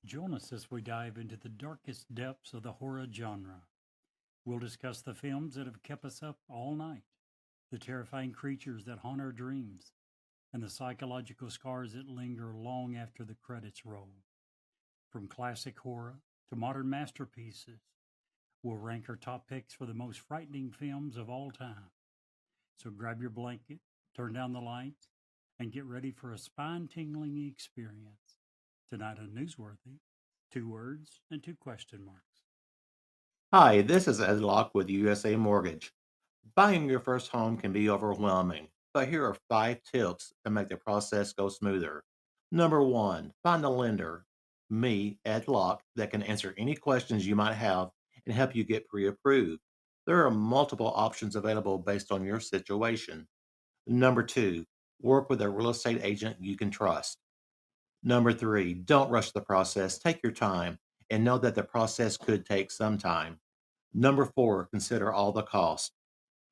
Join us as we dive into the darkest depths of the horror genre. We'll discuss the films that have kept us up all night, the terrifying creatures that haunt our dreams, and the psychological scars that linger long after the credits roll. From classic horror to modern masterpieces, we'll rank our top picks for the most frightening films of all time. So grab your blanket, turn down the lights, and get ready for a spine tingling experience. Tonight on Newsworthy, two words and two question marks. Hi, this is Ed Locke with USA Mortgage. Buying your first home can be overwhelming, but here are 5 tips to make the process go smoother. Number one, find a lender, me, Ed Locke, that can answer any questions you might have and help you get pre approved. There are multiple options available based on your situation. Number two, work with a real estate agent you can trust. Number three, don't rush the process. Take your time and know that the process could take some time. Number four, consider all the costs.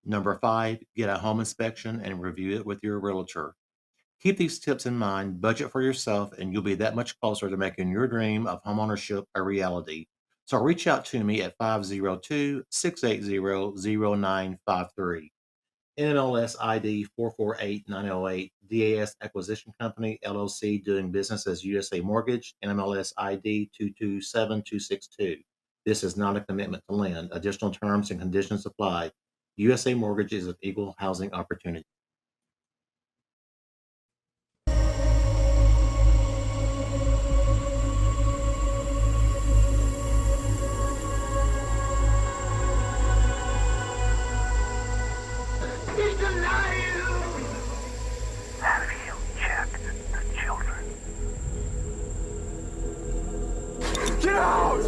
Number five, get a home inspection and review it with your realtor. Keep these tips in mind, budget for yourself, and you'll be that much closer to making your dream of homeownership a reality. So reach out to me at 502-680-0953. NMLS ID 448908, DAS Acquisition Company, LLC, doing business as USA Mortgage, NMLS ID 227262. This is not a commitment to lend. Additional terms and conditions apply. USA Mortgage is an equal housing opportunity. He's alive! Have you checked the children? Get out!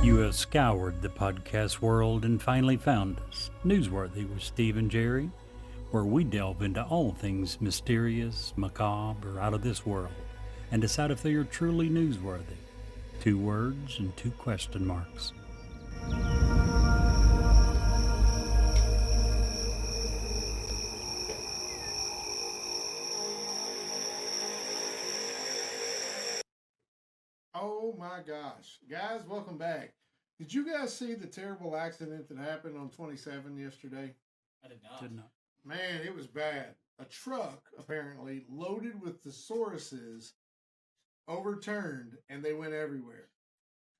You have scoured the podcast world and finally found us, Newsworthy with Steve and Jerry, where we delve into all things mysterious, macabre, or out of this world, and decide if they are truly newsworthy. Two words and two question marks. Oh my gosh. Guys, welcome back. Did you guys see the terrible accident that happened on 27 yesterday? I did not. Did not. Man, it was bad. A truck, apparently, loaded with thesauruses overturned and they went everywhere.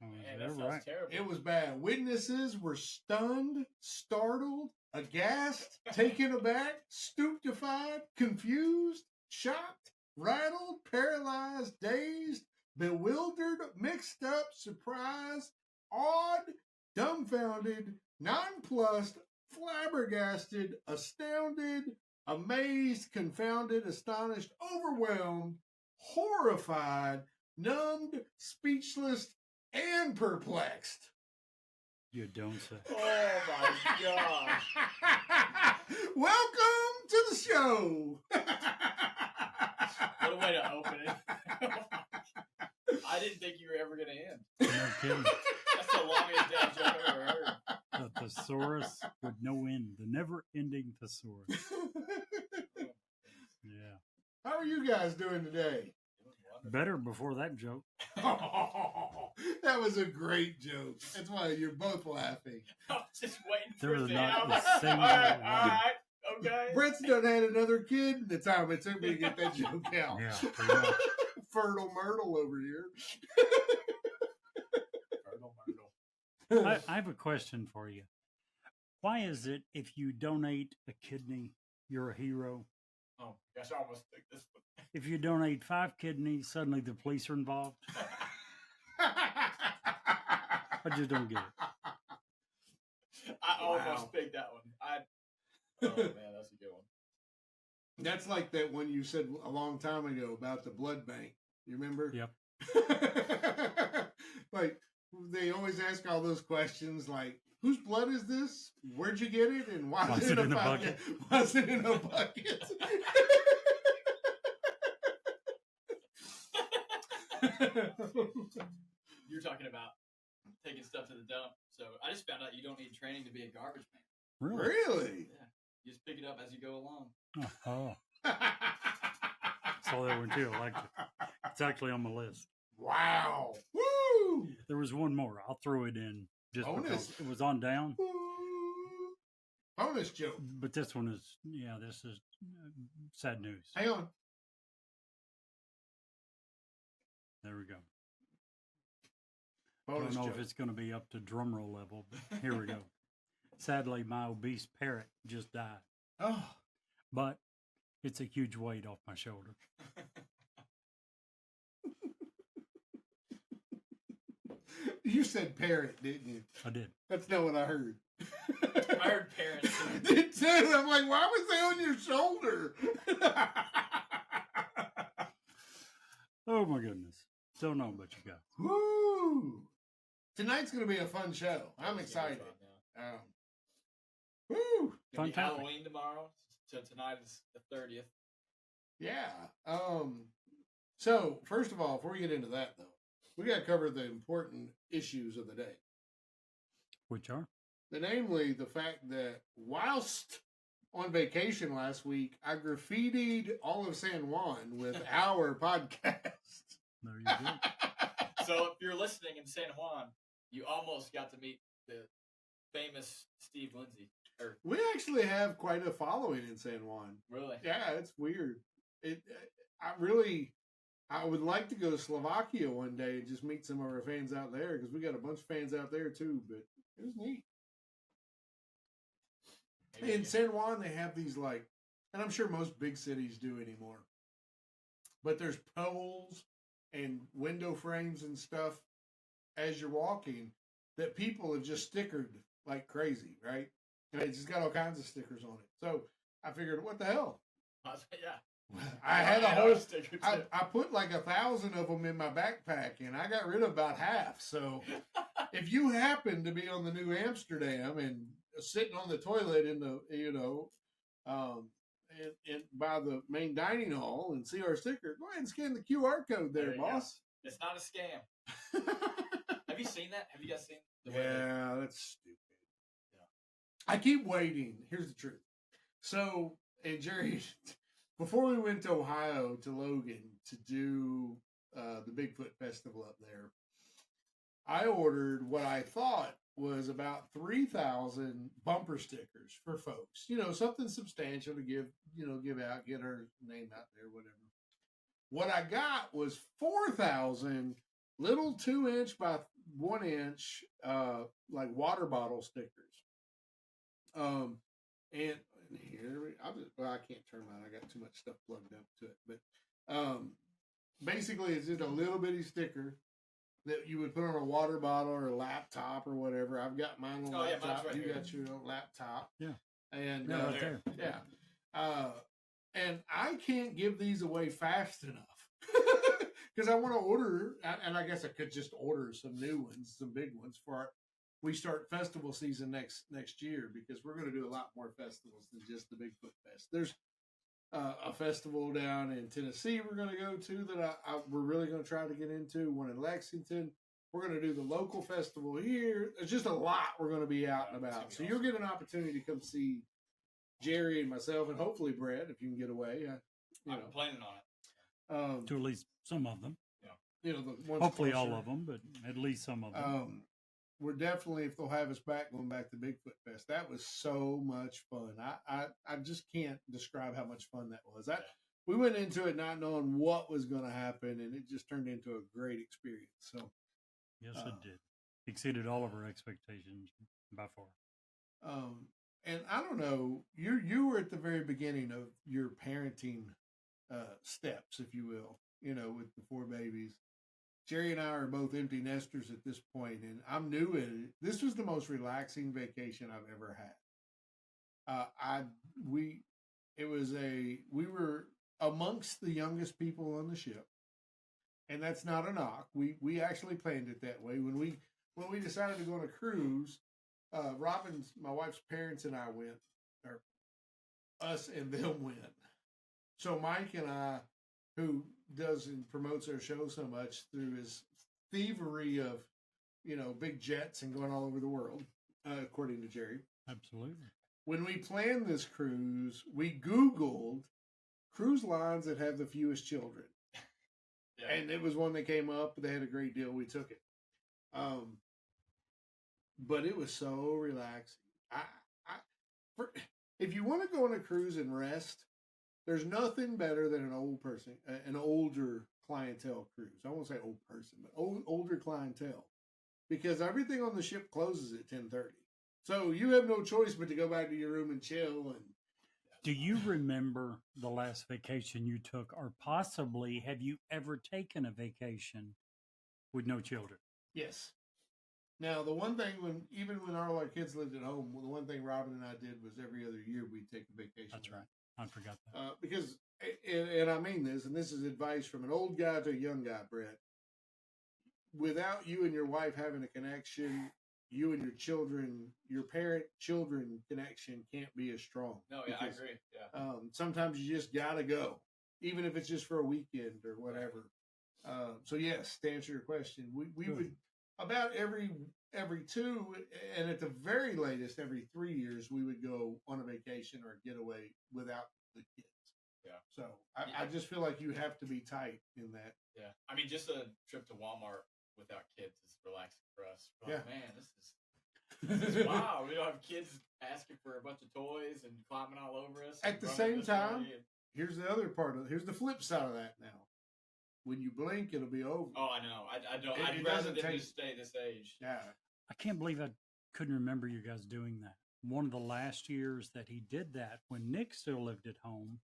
Oh, Man, is that that sounds right? terrible. It was bad. Witnesses were stunned, startled, aghast, taken aback, stupefied, confused, shocked, rattled, paralyzed, dazed, bewildered, mixed up, surprised, awed, dumbfounded, nonplussed, flabbergasted, astounded, amazed, confounded, astonished, overwhelmed, horrified, numbed, speechless, and perplexed. You don't say. Oh my gosh. Welcome to the show. What a way to open it. I didn't think you were ever going to end. No kidding. That's the longest damn joke I've ever heard. The thesaurus with no end, the never-ending thesaurus. Yeah. How are you guys doing today? Better before that joke. That was a great joke. That's why you're both laughing. I was just waiting There for was it. not I was a like, single all right, one. all right, okay. Brett's done had another kid in the time it took me to get that joke out. Yeah, pretty much. Fertile Myrtle over here. I have a question for you. Why is it if you donate a kidney, you're a hero? Oh, gosh, I almost took this one. If you donate 5 kidneys, suddenly the police are involved? I just don't get it. I Wow. almost picked that one. Oh, man, that's a good one. That's like that one you said a long time ago about the blood bank. You remember? Yep. Like, they always ask all those questions like, whose blood is this? Where'd you get it? And why is it in a bucket? Why is it in a bucket? You're talking about taking stuff to the dump. So I just found out you don't need training to be a garbage man. Really? Really? Yeah. You just pick it up as you go along. Oh. saw that one too. I liked it. It's actually on my list. Wow. Woo! There was one more. I'll throw it in just Bonus. because it was on down. Woo! Bonus joke. But this one is, this is sad news. Hang on. There we go. Bonus Don't know joke. if it's going to be up to drum roll level, but here we go. Sadly, my obese parrot just died, Oh, but it's a huge weight off my shoulder. you said parrot, didn't you? I did. That's not what I heard. I heard parents. I did too. I'm like, why was they on your shoulder? Oh my goodness. Don't know about you guys. Woo! Tonight's going to be a fun show. I'm excited. Woo! Gonna be Fantastic. Halloween tomorrow. So tonight is the 30th. Yeah. So first of all, before we get into that though, we got to cover the important issues of the day. Which are? Namely, the fact that whilst on vacation last week, I graffitied all of San Juan with our podcast. There you go. So if you're listening in San Juan, you almost got to meet the famous Steve Lindsay. Or We actually have quite a following in San Juan. really? Yeah, it's weird. I would like to go to Slovakia one day and just meet some of our fans out there because we got a bunch of fans out there too. But it was neat. In San Juan, they have these and I'm sure most big cities do anymore. But there's poles and window frames and stuff as you're walking that people have just stickered like crazy, right? And they just got all kinds of stickers on it. So I figured, what the hell? Yeah. I had a had whole a sticker too. I put like 1,000 of them in my backpack, and I got rid of about half. So, if you happen to be on the New Amsterdam and sitting on the toilet in the by the main dining hall and see our sticker, go ahead and scan the QR code there, There you go. boss. It's not a scam. Have you seen that? Have you guys seen the way Yeah, that's stupid. Yeah, I keep waiting. Here's the truth. So, and Jerry, before we went to Ohio to Logan to do the Bigfoot Festival up there, I ordered what I thought was about 3,000 bumper stickers for folks. Something substantial to give out, get our name out there, whatever. What I got was 4,000 little 2-inch by 1-inch like water bottle stickers. And here I can't turn mine. I got too much stuff plugged up to it. But basically, it's just a little bitty sticker that you would put on a water bottle or a laptop or whatever. I've got mine on Oh, yeah, mine's laptop. right you here. got your own laptop. Yeah. And Yeah, right there. yeah. And I can't give these away fast enough because I want to order, and I guess I could just order some new ones, some big ones we start festival season next year, because we're going to do a lot more festivals than just the Bigfoot Fest. There's a festival down in Tennessee we're going to go to that we're really going to try to get into, one in Lexington. We're going to do the local festival here. There's just a lot we're going to be out and about. So you'll get an opportunity to come see Jerry and myself, and hopefully Brett, if you can get away. I'm planning on it. To at least some of them. The ones Hopefully all closer. of them, but at least some of them. We're definitely, if they'll have us back, going back to Bigfoot Fest. That was so much fun. I just can't describe how much fun that was. We went into it not knowing what was going to happen, and it just turned into a great experience. So, Yes, it did. Exceeded all of our expectations by far. And I don't know, you were at the very beginning of your parenting steps, if you will, with the 4 babies. Jerry and I are both empty nesters at this point, and I'm new at it. This was the most relaxing vacation I've ever had. We were amongst the youngest people on the ship, and that's not a knock. We actually planned it that way. When we decided to go on a cruise, Robin's, my wife's parents, and I went, or us and them went. So Mike and I, who does and promotes our show so much through his thievery of, big jets and going all over the world, according to Jerry. Absolutely. When we planned this cruise, we Googled cruise lines that have the fewest children. Yeah. And it was one that came up. They had a great deal. We took it. But it was so relaxing. If you want to go on a cruise and rest, there's nothing better than an older clientele cruise. I won't say old person, but older clientele, because everything on the ship closes at 10:30. So you have no choice but to go back to your room and chill. And Do you remember the last vacation you took, or possibly have you ever taken a vacation with no children? yes. Now, the one thing even when all our kids lived at home, the one thing Robin and I did was every other year we'd take a vacation. That's right. I forgot that. Because, and I mean this, and this is advice from an old guy to a young guy, Brett. Without you and your wife having a connection, you and your children, your parent-children connection can't be as strong. No, yeah, I agree. Yeah. Sometimes you just gotta go, even if it's just for a weekend or whatever. So yes, to answer your question, we would about every 2, and at the very latest every 3 years, we would go on a vacation or getaway without the kids. Yeah. So I just feel like you have to be tight in that. Yeah. I mean, just a trip to Walmart without kids is relaxing for us. We're like, man, this is wow. We don't have kids asking for a bunch of toys and climbing all over us. At the same time, here's the flip side of that now. When you blink, it'll be over. Oh, I know. I don't. It I'd rather doesn't them take- just stay this age. Yeah. I can't believe I couldn't remember you guys doing that. One of the last years that he did that, when Nick still lived at home,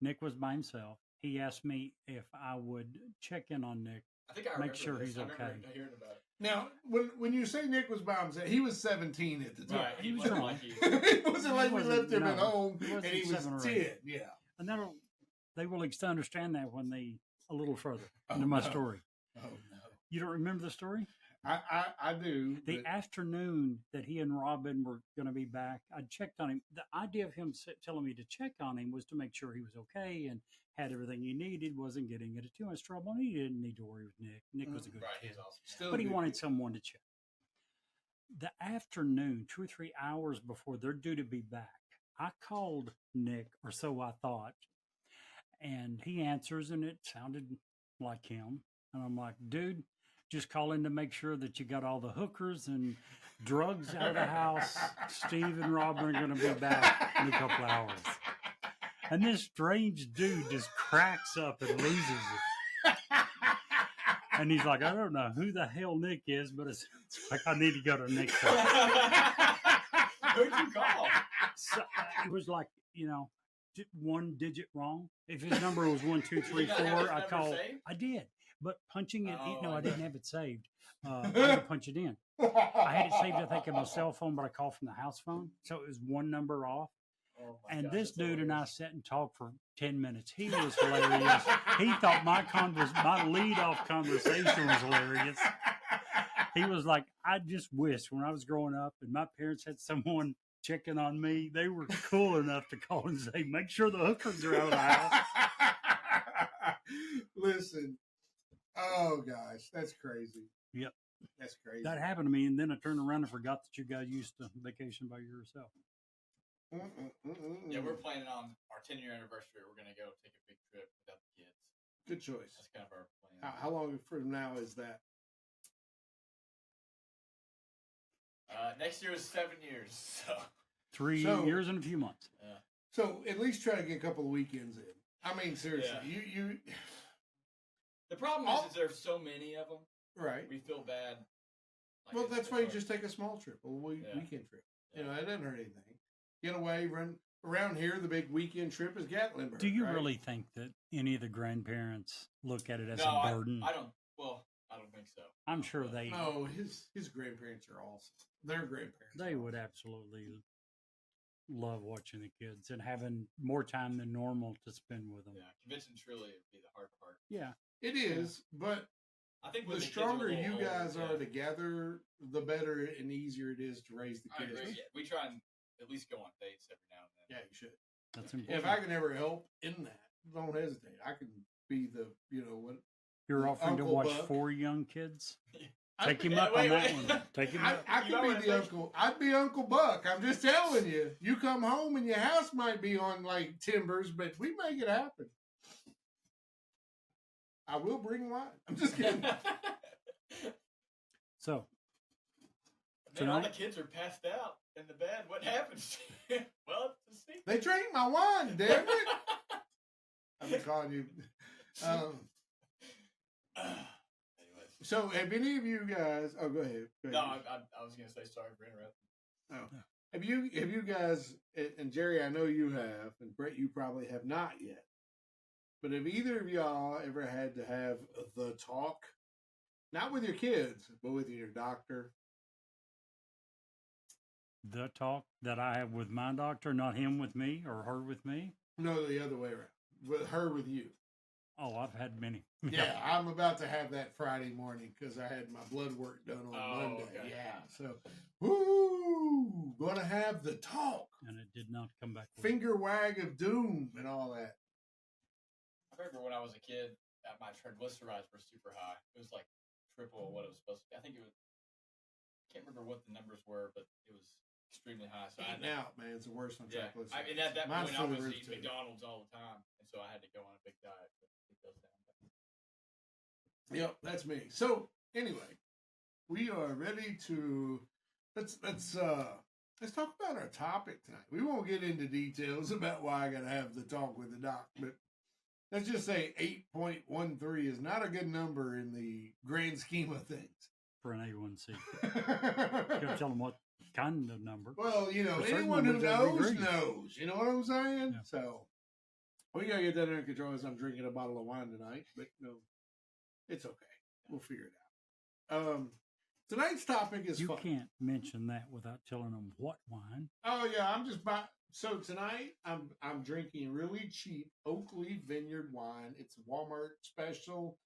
Nick was by himself. He asked me if I would check in on Nick. I think I Make remember sure this. he's I remember okay. hearing about it. Now, when you say Nick was by himself, he was 17 at the time. Right. He was wasn't wrong. like you. It wasn't like we wasn't- left him no, at home he and wasn't he was 7 or 10. 8. Yeah. And they will understand that when they a little further Oh, into my no. story. Oh no. You don't remember the story? I do. The but- afternoon that he and Robin were going to be back, I checked on him. The idea of him telling me to check on him was to make sure he was okay and had everything he needed, wasn't getting into too much trouble. And he didn't need to worry with Nick. Nick was a good Right. kid. He's awesome. Still But he do. wanted someone to check. The afternoon, 2 or 3 hours before they're due to be back, I called Nick, or so I thought, and he answers, and it sounded like him. And I'm like, dude, just calling to make sure that you got all the hookers and drugs out of the house. Steve and Robin are going to be back in a couple hours. And this strange dude just cracks up and loses it. And he's like, I don't know who the hell Nick is, but it's like I need to go to Nick's house. Who'd you call? So, it was like, one digit wrong. If his number was 1, 2, 3, You didn't have 4, his I number called. saved? I did, but punching it. Oh, No, I I didn't have it saved. I had to punch it in. I had it saved, I think, on my cell phone, but I called from the house phone, so it was one number off. Oh my And gosh, this that's dude and I hilarious. sat and talked for 10 minutes. He was hilarious. He thought my lead-off conversation was hilarious. He was like, I just wish when I was growing up and my parents had someone checking on me, they were cool enough to call and say, make sure the hookers are out of the house. Listen. Oh gosh, that's crazy. Yep. That's crazy. That happened to me, and then I turned around and forgot that you guys used to vacation by yourself. Yeah, we're planning on our 10-year anniversary. We're going to go take a big trip without the kids. Good choice. That's kind of our plan. How long from now is that? Next year is 7 years. So 3 So- years and a few months. So at least try to get a couple of weekends in. I mean, seriously, Yeah. you the problem is there's so many of them. right. We feel bad. Like, Well, it's- that's it's why you hard. just take a small trip, a Yeah. weekend trip. Yeah. It doesn't hurt anything. Get away, run around here. The big weekend trip is Gatlinburg. Do you right? really think that any of the grandparents look at it as No, a burden? I don't. Well, I don't think so. I'm sure they No, his grandparents are awesome. Their grandparents. they are would awesome. absolutely love watching the kids and having more time than normal to spend with them. Yeah, convincing Truly would be the hard part. Yeah. It is, but I think when the kids are a stronger little you older, guys yeah. are together, the better and easier it is to raise the I kids. agree. Yeah, we try and at least go on dates every now and then. Yeah, you should. That's important. If I can ever help in that, don't hesitate. I can be the, what You're offering to Uncle watch Buck. 4 young kids? Take him Yeah, up wait, on that wait. one. Take him up. I You know could what be I the think? uncle. I'd be Uncle Buck. I'm just telling you. You come home and your house might be on like timbers, but we make it happen. I will bring wine. I'm just kidding. So, Man, all the tonight, kids are passed out in the bed. What happens? Well, it's a secret. They drank my wine, damn it. I've been calling you. Anyways. So, have any of you guys? Oh, go ahead. Go No, ahead. I was gonna say sorry for interrupting. Oh. Have you guys, and Jerry, I know you have, and Brett, you probably have not yet. But have either of y'all ever had to have the talk? Not with your kids, but with your doctor? the talk that I have with my doctor, not him with me or her with me. No, the other way around. With her with you. Oh, I've had many. Yeah, I'm about to have that Friday morning because I had my blood work done on Monday. Okay. Yeah, so, woo, gonna have the talk. And it did not come back. well. Finger wag of doom and all that. I remember when I was a kid, my triglycerides were super high. It was like triple what it was supposed to be. I think it was. I can't remember what the numbers were, but it was extremely high. So I had Eating to, out, man, it's the worst on yeah. triglycerides. I mean, at that Mine's point, I through was the roof, eating too. McDonald's all the time, and so I had to go on a big diet to keep those down. Yep, that's me. So anyway, we are ready to let's talk about our topic tonight. We won't get into details about why I gotta have the talk with the doc, but let's just say 8.13 is not a good number in the grand scheme of things. For an A1C. You gotta tell them what kind of number. Well, you know, For certain anyone who numbers, that'd be knows great. knows. You know what I'm saying? Yeah. So we gotta get that under control as I'm drinking a bottle of wine tonight, but no, it's okay. We'll figure it out. Tonight's topic is You fun. can't mention that without telling them what wine. Oh yeah, I'm just buying. So tonight I'm drinking really cheap Oakley Vineyard wine. It's a Walmart special.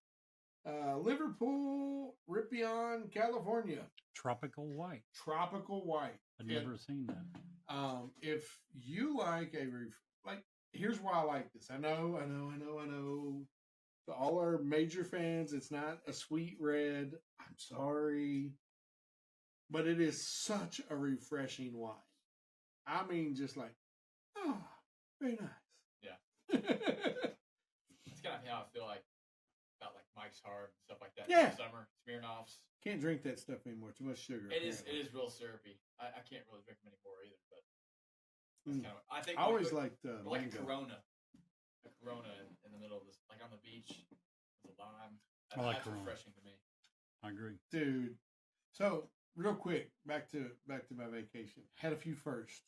Liverpool, Ripon, California. Tropical white. Tropical white. I've And, never seen that. if you like here's why I like this. I know. To all our major fans, it's not a sweet red. I'm sorry. But it is such a refreshing wine. I mean, just like, oh, very nice. It's kind of how I feel like about like Mike's Hard and stuff like that. Yeah. In the summer, Smirnoffs. Can't drink that stuff anymore. Too much sugar. It is apparently. real syrupy. I can't really drink them anymore either. But Mm. that's kind of, I think I always liked like a mango. Corona, in the middle of this, like on the beach with a lime. I like That's Corona. refreshing to me. I agree. Dude. So real quick, back to my vacation. Had a few firsts.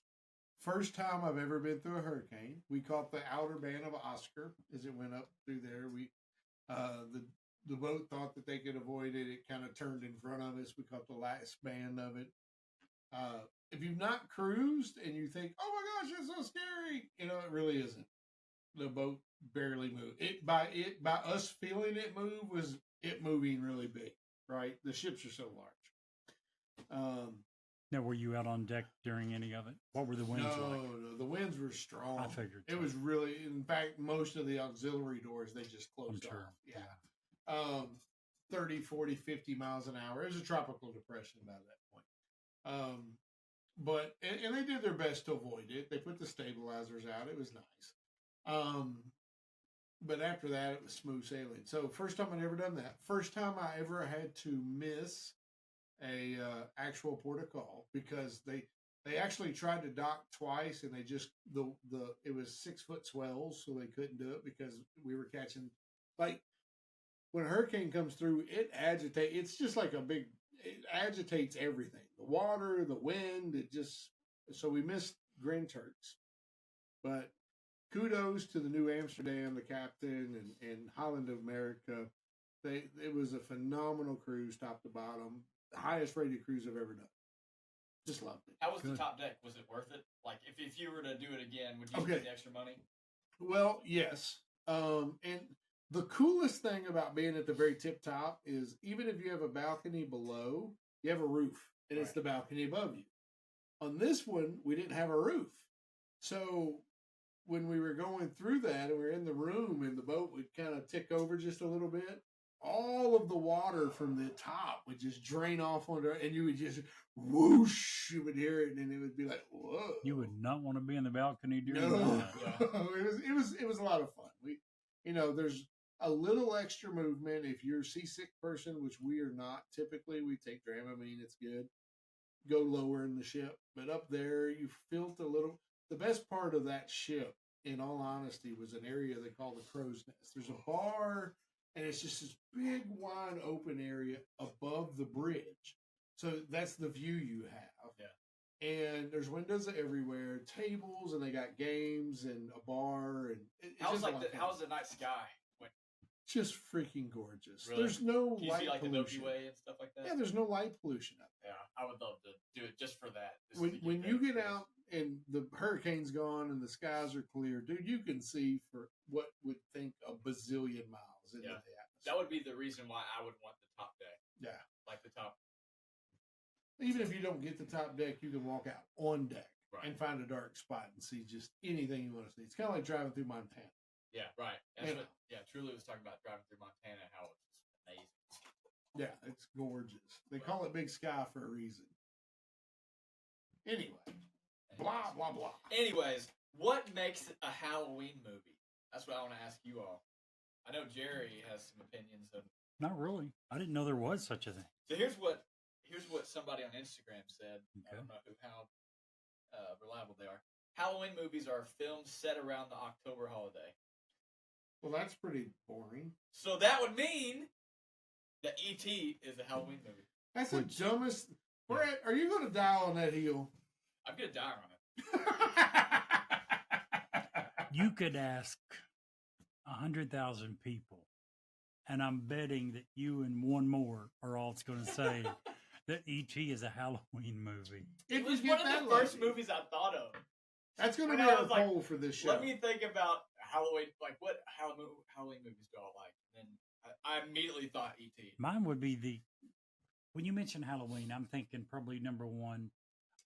First time I've ever been through a hurricane. We caught the outer band of Oscar as it went up through there. We the boat thought that they could avoid it. It kind of turned in front of us. We caught the last band of it. If you've not cruised and you think, "Oh my gosh, it's so scary," you know, it really isn't. The boat barely moved. By us feeling it move was it moving really big. Right, the ships are so large. Now, were you out on deck during any of it? What were the winds like? No, the winds were strong. I figured It so. was really, in fact, most of the auxiliary doors, they just I'm closed sure. off. Yeah. 30, 40, 50 miles an hour. It was a tropical depression by that point. But they did their best to avoid it. They put the stabilizers out. It was nice. But after that, it was smooth sailing. So first time I'd ever done that. First time I ever had to miss a actual port of call because they actually tried to dock twice and they just it was 6 foot swells, so they couldn't do it because we were catching, like, when a hurricane comes through, it agitates. It's just like it agitates everything. The water, the wind, so we missed Grand Turks. But kudos to the New Amsterdam, the captain, and Holland of America. It was a phenomenal cruise, top to bottom. The highest rated cruise I've ever done. Just loved it. How was the Good. top deck? Was it worth it? Like, if you were to do it again, would you Okay. spend the extra money? Well, yes. And the coolest thing about being at the very tip top is even if you have a balcony below, you have a roof, and it's Right. the balcony above you. On this one, we didn't have a roof. So when we were going through that and we were in the room and the boat would kind of tick over just a little bit, all of the water from the top would just drain off onto, and you would just whoosh. You would hear it, and it would be like, whoa. You would not want to be in the balcony during No, that. it was a lot of fun. There's a little extra movement if you're a seasick person, which we are not typically. We take Dramamine, it's good. Go lower in the ship, but up there you felt a little. The best part of that ship, in all honesty, was an area they call the Crow's Nest. There's a bar, and it's just this big, wide open area above the bridge. So that's the view you have. Yeah. And there's windows everywhere, tables, and they got games and a bar. And How's the night sky? Just freaking gorgeous. Really? There's no Can you light see like the pollution. Milky Way and stuff like that? Yeah, there's no light pollution up there. Yeah, I would love to do it just for that. When you get out and the hurricane's gone and the skies are clear, dude, you can see for what would think a bazillion miles into the atmosphere. That would be the reason why I would want the top deck. Yeah. Like the top. Even if you don't get the top deck, you can walk out on deck Right. and find a dark spot and see just anything you want to see. It's kind of like driving through Montana. Yeah, right. Truly was talking about driving through Montana, how it's just amazing. Yeah, it's gorgeous. They call it Big Sky for a reason. Anyway, blah, blah, blah. Anyways, what makes a Halloween movie? That's what I want to ask you all. I know Jerry has some opinions of. Not really. I didn't know there was such a thing. So here's what somebody on Instagram said. Okay. I don't know how reliable they are. Halloween movies are films set around the October holiday. Well, that's pretty boring. So that would mean that E.T. is a Halloween movie. That's the dumbest. Brett, are you going to die on that hill? I'm going to die on it. You could ask 100,000 people, and I'm betting that you and one more are all going to say that E.T. is a Halloween movie. It was one of the first movies I thought of. That's going to When be I our was like, goal for this show. Let me think about Halloween. Like, what Halloween movies do I like? And I immediately thought E.T. Mine would be when you mention Halloween, I'm thinking probably number one.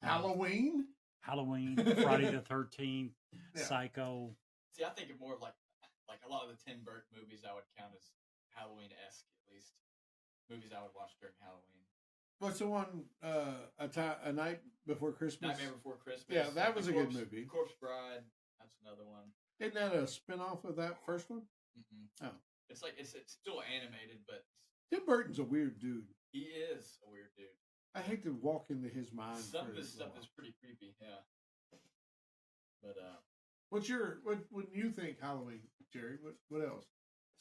Halloween? Halloween, Friday the 13th, Yeah. Psycho. See, I think of more of like a lot of the Tim Burton movies I would count as Halloween-esque, at least. Movies I would watch during Halloween. What's the one, A Night Before Christmas? Nightmare Before Christmas. Yeah, that was a good Corpse- movie. Corpse Bride. That's another one. Isn't that a spinoff of that first one? Mm-mm. Oh. It's like it's still animated, but Tim Burton's a weird dude. he is a weird dude. I hate to walk into his mind. Some for of his as stuff long. is pretty creepy, yeah. But When you think Halloween, Jerry? What else?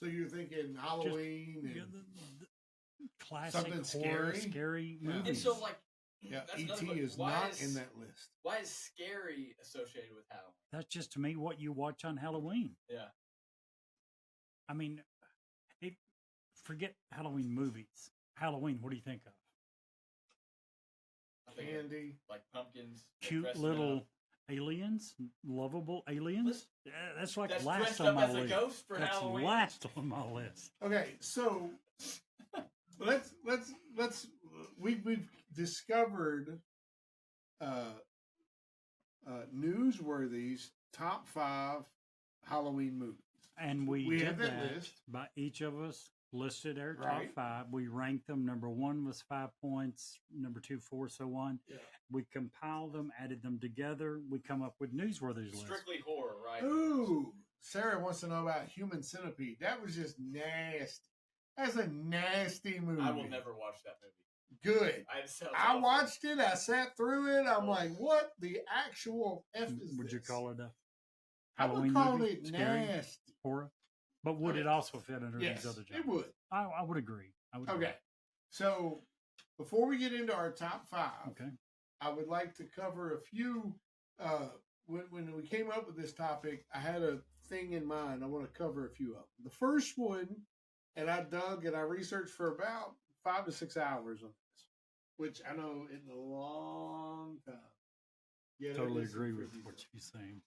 So you're thinking Halloween Yeah, and the classic Something horror, scary? scary Yeah. movies. and so like yeah, that's another E.T. one. is Why not is- in that list. Why is scary associated with Halloween? That's just to me what you watch on Halloween. Yeah. I mean, forget Halloween movies. Halloween, what do you think of? I think Candy. like pumpkins, they're Cute dressing little up. aliens, lovable aliens. That's like That's last dressed on up my as a list. ghost for That's Halloween. last on my list. Okay, so let's we've discovered newsworthy's top 5 Halloween movies. And we We did have that that list. by each of us listed our Right. top 5. We ranked them. Number 1 was 5 points. Number 2, 4, so on. Yeah. We compiled them, added them together. We come up with newsworthy's list. Strictly horror, right? Ooh, Sarah wants to know about Human Centipede. That was just nasty. That's a nasty movie. I will never watch that movie. Good. I I watched it. I sat through it. I'm like, what the actual F is Would you this? call it a I would Halloween call movie? it Scary? nasty. Horror? But would it Yes. also fit under Yes, these other genres? it would. I would agree. I would agree. Okay. So before we get into our top 5, Okay. I would like to cover a few. When we came up with this topic, I had a thing in mind. I want to cover a few of them. The first one, and I dug and I researched for about 5 to 6 hours on this, which I know isn't a long time. Yeah, Totally agree with what you're saying.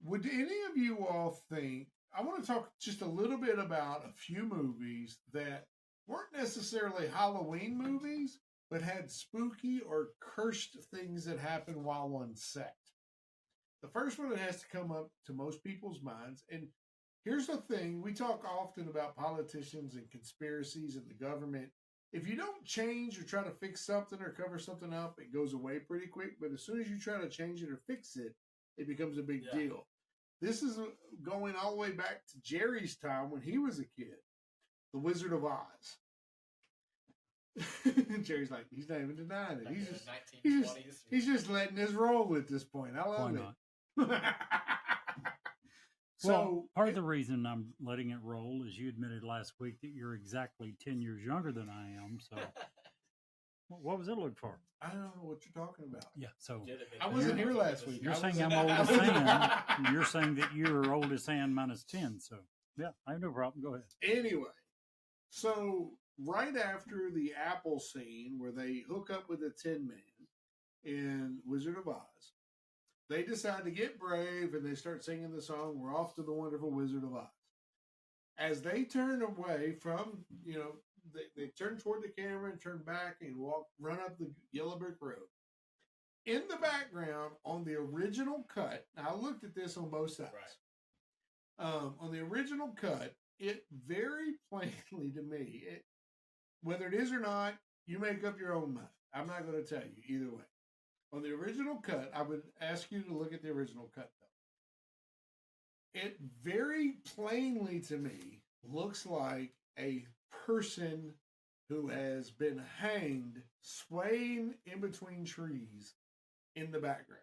Would any of you all think? I want to talk just a little bit about a few movies that weren't necessarily Halloween movies, but had spooky or cursed things that happened while on set. The first one that has to come up to most people's minds, and here's the thing. We talk often about politicians and conspiracies and the government. If you don't change or try to fix something or cover something up, it goes away pretty quick. But as soon as you try to change it or fix it, it becomes a big deal. This is going all the way back to Jerry's time when he was a kid. The Wizard of Oz. Jerry's like, he's not even denying it. He's just letting this roll at this point. I love Why it. not? So Well, part of the reason I'm letting it roll is you admitted last week that you're exactly 10 years younger than I am. So what was it look for? I don't know what you're talking about. Yeah. So I wasn't here last week. you're I saying was- I'm old as sand. You're saying that you're old as sand minus 10. So yeah, I have no problem. Go ahead. Anyway, so right after the Apple scene where they hook up with the Tin Man in Wizard of Oz, they decide to get brave and they start singing the song, "We're Off to the Wonderful Wizard of Oz." As they turn away from, they turn toward the camera and turn back and run up the yellow brick road. In the background, on the original cut, now I looked at this on both sides. On the original cut, it very plainly to me, whether it is or not, you make up your own mind. I'm not going to tell you either way. On the original cut, I would ask you to look at the original cut, though. It very plainly to me looks like a person who has been hanged, swaying in between trees in the background.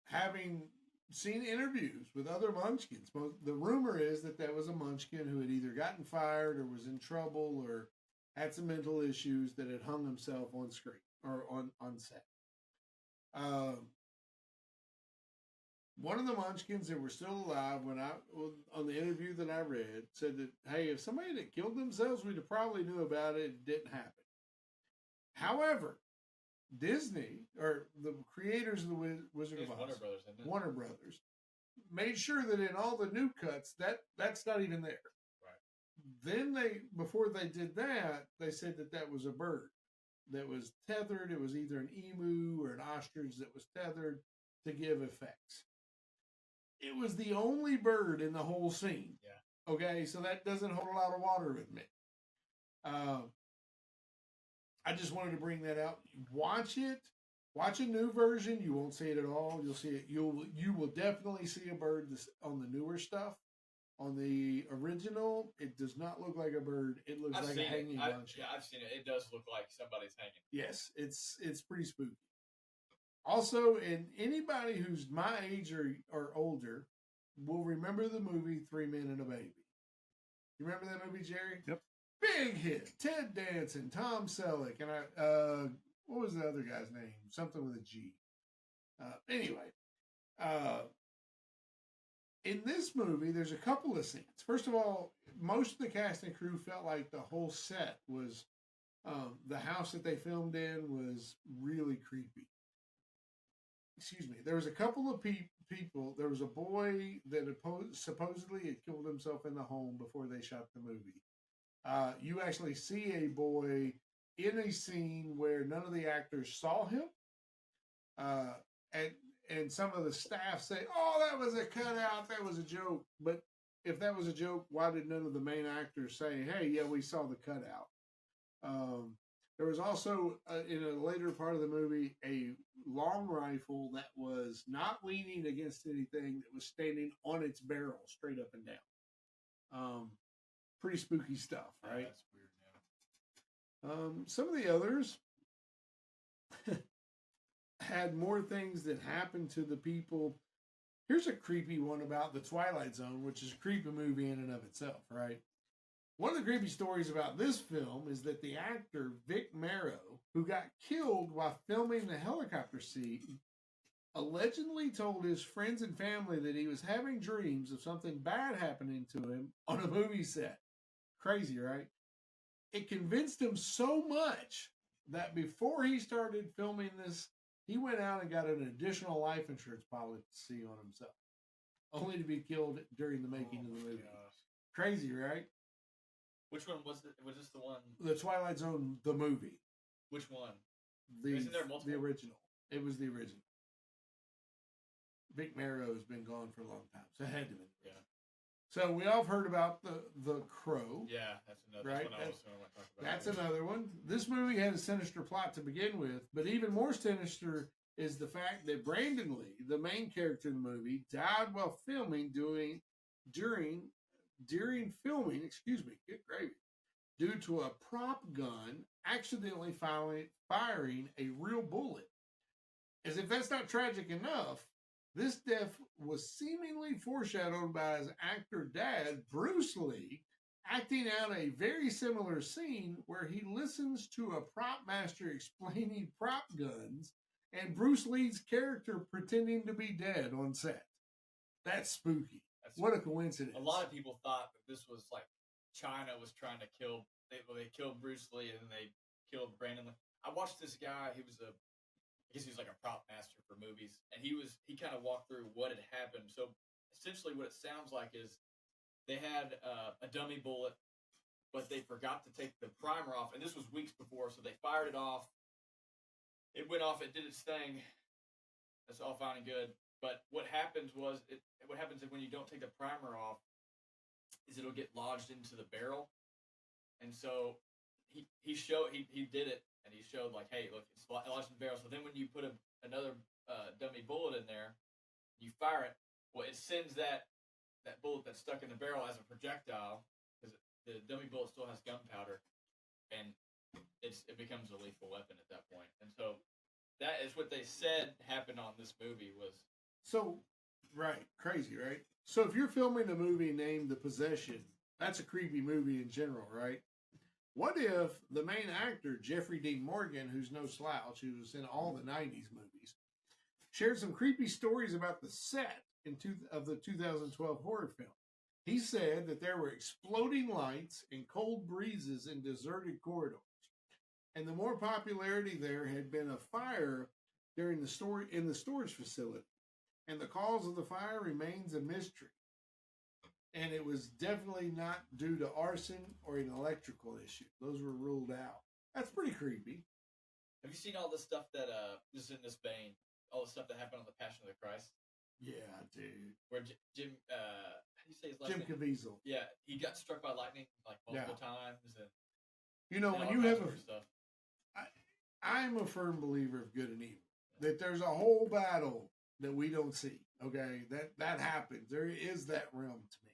Having seen interviews with other Munchkins, the rumor is that was a Munchkin who had either gotten fired or was in trouble or had some mental issues that had hung himself on screen or on set. One of the Munchkins that were still alive on the interview that I read said that, hey, if somebody had killed themselves, we'd have probably knew about it. It didn't happen. However, Disney, or the creators of the Wizard of Oz, Warner Brothers, made sure that in all the new cuts, that's not even there. Right. Then before they did that, they said that was a bird that was tethered. It was either an emu or an ostrich that was tethered to give effects. It was the only bird in the whole scene. Yeah. Okay, so that doesn't hold a lot of water with me. I just wanted to bring that out. Watch it. Watch a new version. You won't see it at all. You'll see it. You will definitely see a bird on the newer stuff. On the original, it does not look like a bird. It looks like a hanging bunch. Yeah, I've seen it. It does look like somebody's hanging. Yes, it's pretty spooky. Also, and anybody who's my age or older will remember the movie 3 Men and a Baby. You remember that movie, Jerry? Yep. Big hit. Ted Danson, Tom Selleck, and what was the other guy's name? Something with a G. Anyway, in this movie, there's a couple of scenes. First of all, most of the cast and crew felt like the whole set was, the house that they filmed in was really creepy. Excuse me. There was a couple of people. There was a boy that supposedly had killed himself in the home before they shot the movie. You actually see a boy in a scene where none of the actors saw him. And some of the staff say, "Oh, that was a cutout. That was a joke." But if that was a joke, why did none of the main actors say, "Hey, yeah, we saw the cutout"? There was also, in a later part of the movie, a long rifle that was not leaning against anything, that was standing on its barrel straight up and down. Pretty spooky stuff, right? That's weird, man. Some of the others had more things that happened to the people. Here's a creepy one about the Twilight Zone, which is a creepy movie in and of itself, right? One of the creepy stories about this film is that the actor Vic Morrow, who got killed while filming the helicopter scene, allegedly told his friends and family that he was having dreams of something bad happening to him on a movie set. Crazy, right? It convinced him so much that before he started filming this, he went out and got an additional life insurance policy on himself, only to be killed during the making of the movie. Gosh. Crazy, right? Which one was it? Was this the one? The Twilight Zone, the movie. Which one? Isn't there multiple? The original. It was the original. Vic Morrow has been gone for a long time, so it had to be the original. So we all have heard about the Crow. Yeah, that's another Right, one I was going to talk about. That's another one. This movie had a sinister plot to begin with, but even more sinister is the fact that Brandon Lee, the main character in the movie, died while filming during filming. Excuse me, good gravy. Due to a prop gun accidentally firing a real bullet. As if that's not tragic enough, this death was seemingly foreshadowed by his actor dad, Bruce Lee, acting out a very similar scene where he listens to a prop master explaining prop guns and Bruce Lee's character pretending to be dead on set. That's spooky. What a coincidence. A lot of people thought that this was like China was trying to kill. They killed Bruce Lee and then they killed Brandon Lee. I watched this guy. I guess he was like a prop master for movies, and he kind of walked through what had happened. So essentially, what it sounds like is they had a dummy bullet, but they forgot to take the primer off, and this was weeks before. So they fired it off. It went off. It did its thing. That's all fine and good. But what happens is when you don't take the primer off, is it'll get lodged into the barrel, and so he did it. And he showed like, hey, look, it's lodged in the barrel. So then when you put another dummy bullet in there, you fire it. Well, it sends that bullet that's stuck in the barrel as a projectile because the dummy bullet still has gunpowder, and it becomes a lethal weapon at that point. And so that is what they said happened on this movie was. So, right, crazy, right? So if you're filming a movie named The Possession, that's a creepy movie in general, right? What if the main actor, Jeffrey Dean Morgan, who's no slouch, who was in all the 90s movies, shared some creepy stories about the set of the 2012 horror film? He said that there were exploding lights and cold breezes in deserted corridors. And the more popularity there had been a fire during the storage facility. And the cause of the fire remains a mystery. And it was definitely not due to arson or an electrical issue. Those were ruled out. That's pretty creepy. Have you seen all the stuff that is in this vein? All the stuff that happened on the Passion of the Christ? Yeah, dude. Where Jim, how do you say his last name? Jim Caviezel. Yeah, he got struck by lightning like multiple times. And you know, when all you have kinds of stuff. I'm a firm believer of good and evil. That there's a whole battle that we don't see. Okay, that happens. There is that realm to me.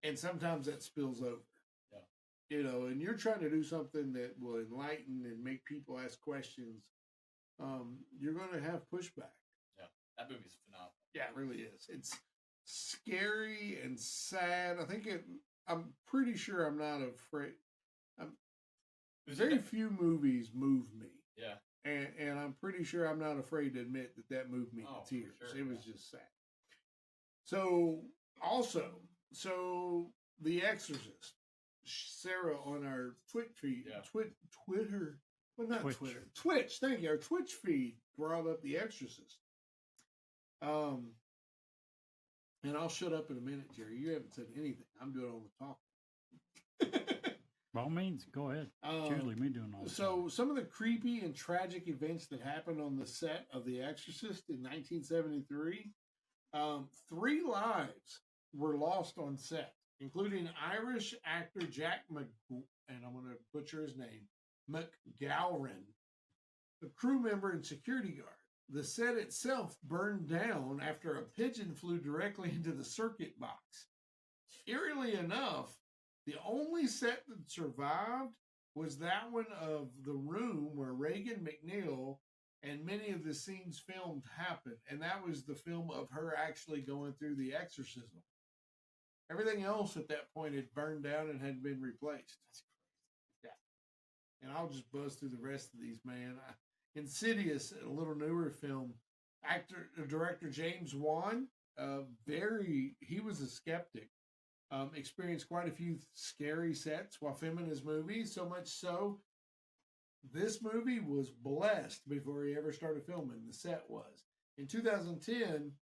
And sometimes that spills over. Yeah. You know, and you're trying to do something that will enlighten and make people ask questions. You're going to have pushback. Yeah, that movie's phenomenal. Yeah, it really is. It's scary and sad. I'm pretty sure I'm not afraid. Very few movies move me. Yeah. And I'm pretty sure I'm not afraid to admit that moved me to tears. Sure, it was just sad. So, The Exorcist, Sarah on our Twitch feed, Twitter, well, not Twitch. Twitter, Twitch, thank you, our Twitch feed brought up The Exorcist. And I'll shut up in a minute, Jerry. You haven't said anything. I'm doing all the talking. By all means, go ahead. It's usually me doing all the So some of the creepy and tragic events that happened on the set of The Exorcist in 1973, 3 lives were lost on set, including Irish actor Jack and I'm going to butcher his name, McGowran, a crew member and security guard. The set itself burned down after a pigeon flew directly into the circuit box. Eerily enough, the only set that survived was that one of the room where Reagan McNeil and many of the scenes filmed happened. And that was the film of her actually going through the exorcism. Everything else at that point had burned down and had been replaced. That's crazy. Yeah. And I'll just buzz through the rest of these, man. Insidious, a little newer film. Director James Wan, he was a skeptic. Experienced quite a few scary sets while filming his movie, so much so this movie was blessed before he ever started filming. The set was. In 2010,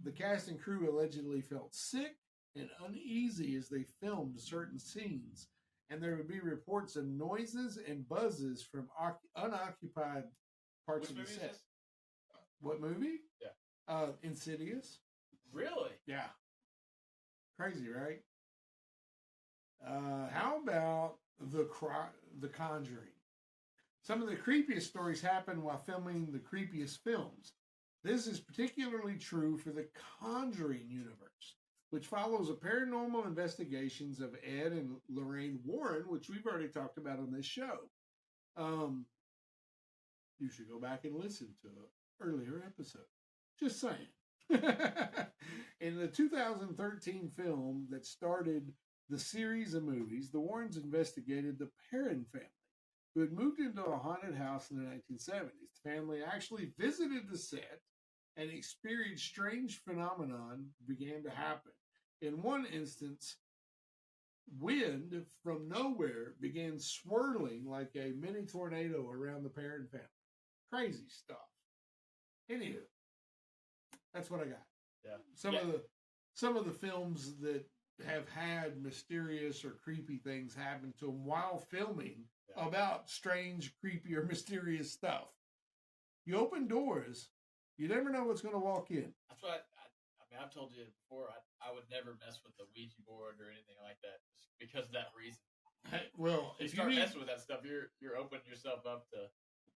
the cast and crew allegedly felt sick and uneasy as they filmed certain scenes, and there would be reports of noises and buzzes from unoccupied parts of the set. What movie? Yeah. Insidious. Really? Yeah. Crazy, right? How about the Conjuring? Some of the creepiest stories happen while filming the creepiest films. This is particularly true for the Conjuring universe, which follows the paranormal investigations of Ed and Lorraine Warren, which we've already talked about on this show. You should go back and listen to an earlier episode. Just saying. In the 2013 film that started the series of movies, the Warrens investigated the Perrin family, who had moved into a haunted house in the 1970s. The family actually visited the set and experienced strange phenomenon began to happen. In one instance, wind from nowhere began swirling like a mini tornado around the Perrin family. Crazy stuff. Anywho, that's what I got. Yeah. Some of the films that have had mysterious or creepy things happen to them while filming about strange, creepy, or mysterious stuff. You open doors, you never know what's going to walk in. That's why I mean, I've told you before, I would never mess with the Ouija board or anything like that just because of that reason. Hey, well, if you start messing with that stuff, you're opening yourself up to.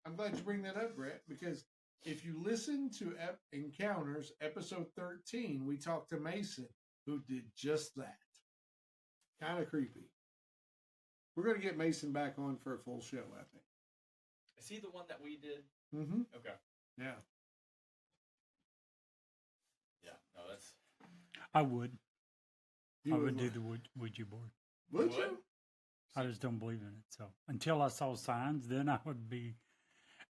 I'm glad you bring that up, Brett, because if you listen to Encounters, episode 13, we talked to Mason, who did just that. Kind of creepy. We're going to get Mason back on for a full show, I think. Is he the one that we did? Mm-hmm. Okay. Yeah. Yeah. No, that's. I would. You I would do the Ouija board. Would you? I just don't believe in it. So until I saw signs, then I would be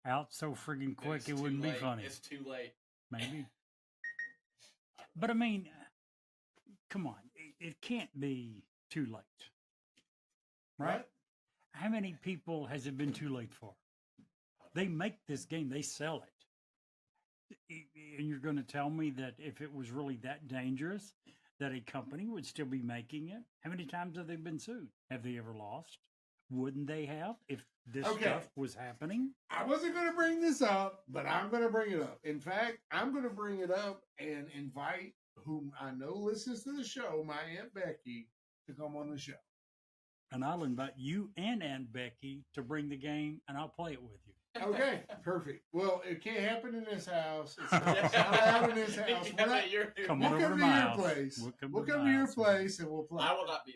out so friggin' quick it wouldn't be funny. It's too late. Maybe. But I mean, come on. It can't be too late. Right? How many people has it been too late for? They make this game. They sell it. And you're going to tell me that if it was really that dangerous, that a company would still be making it? How many times have they been sued? Have they ever lost? Wouldn't they have if this stuff was happening? I wasn't going to bring this up, but I'm going to bring it up. In fact, I'm going to bring it up and invite whom I know listens to the show, my Aunt Becky, to come on the show. And I'll invite you and Aunt Becky to bring the game, and I'll play it with you. Okay, perfect. Well, it can't happen in this house. It's not allowed in this house. We'll come to your place. We'll come to your place and we'll play. I will not be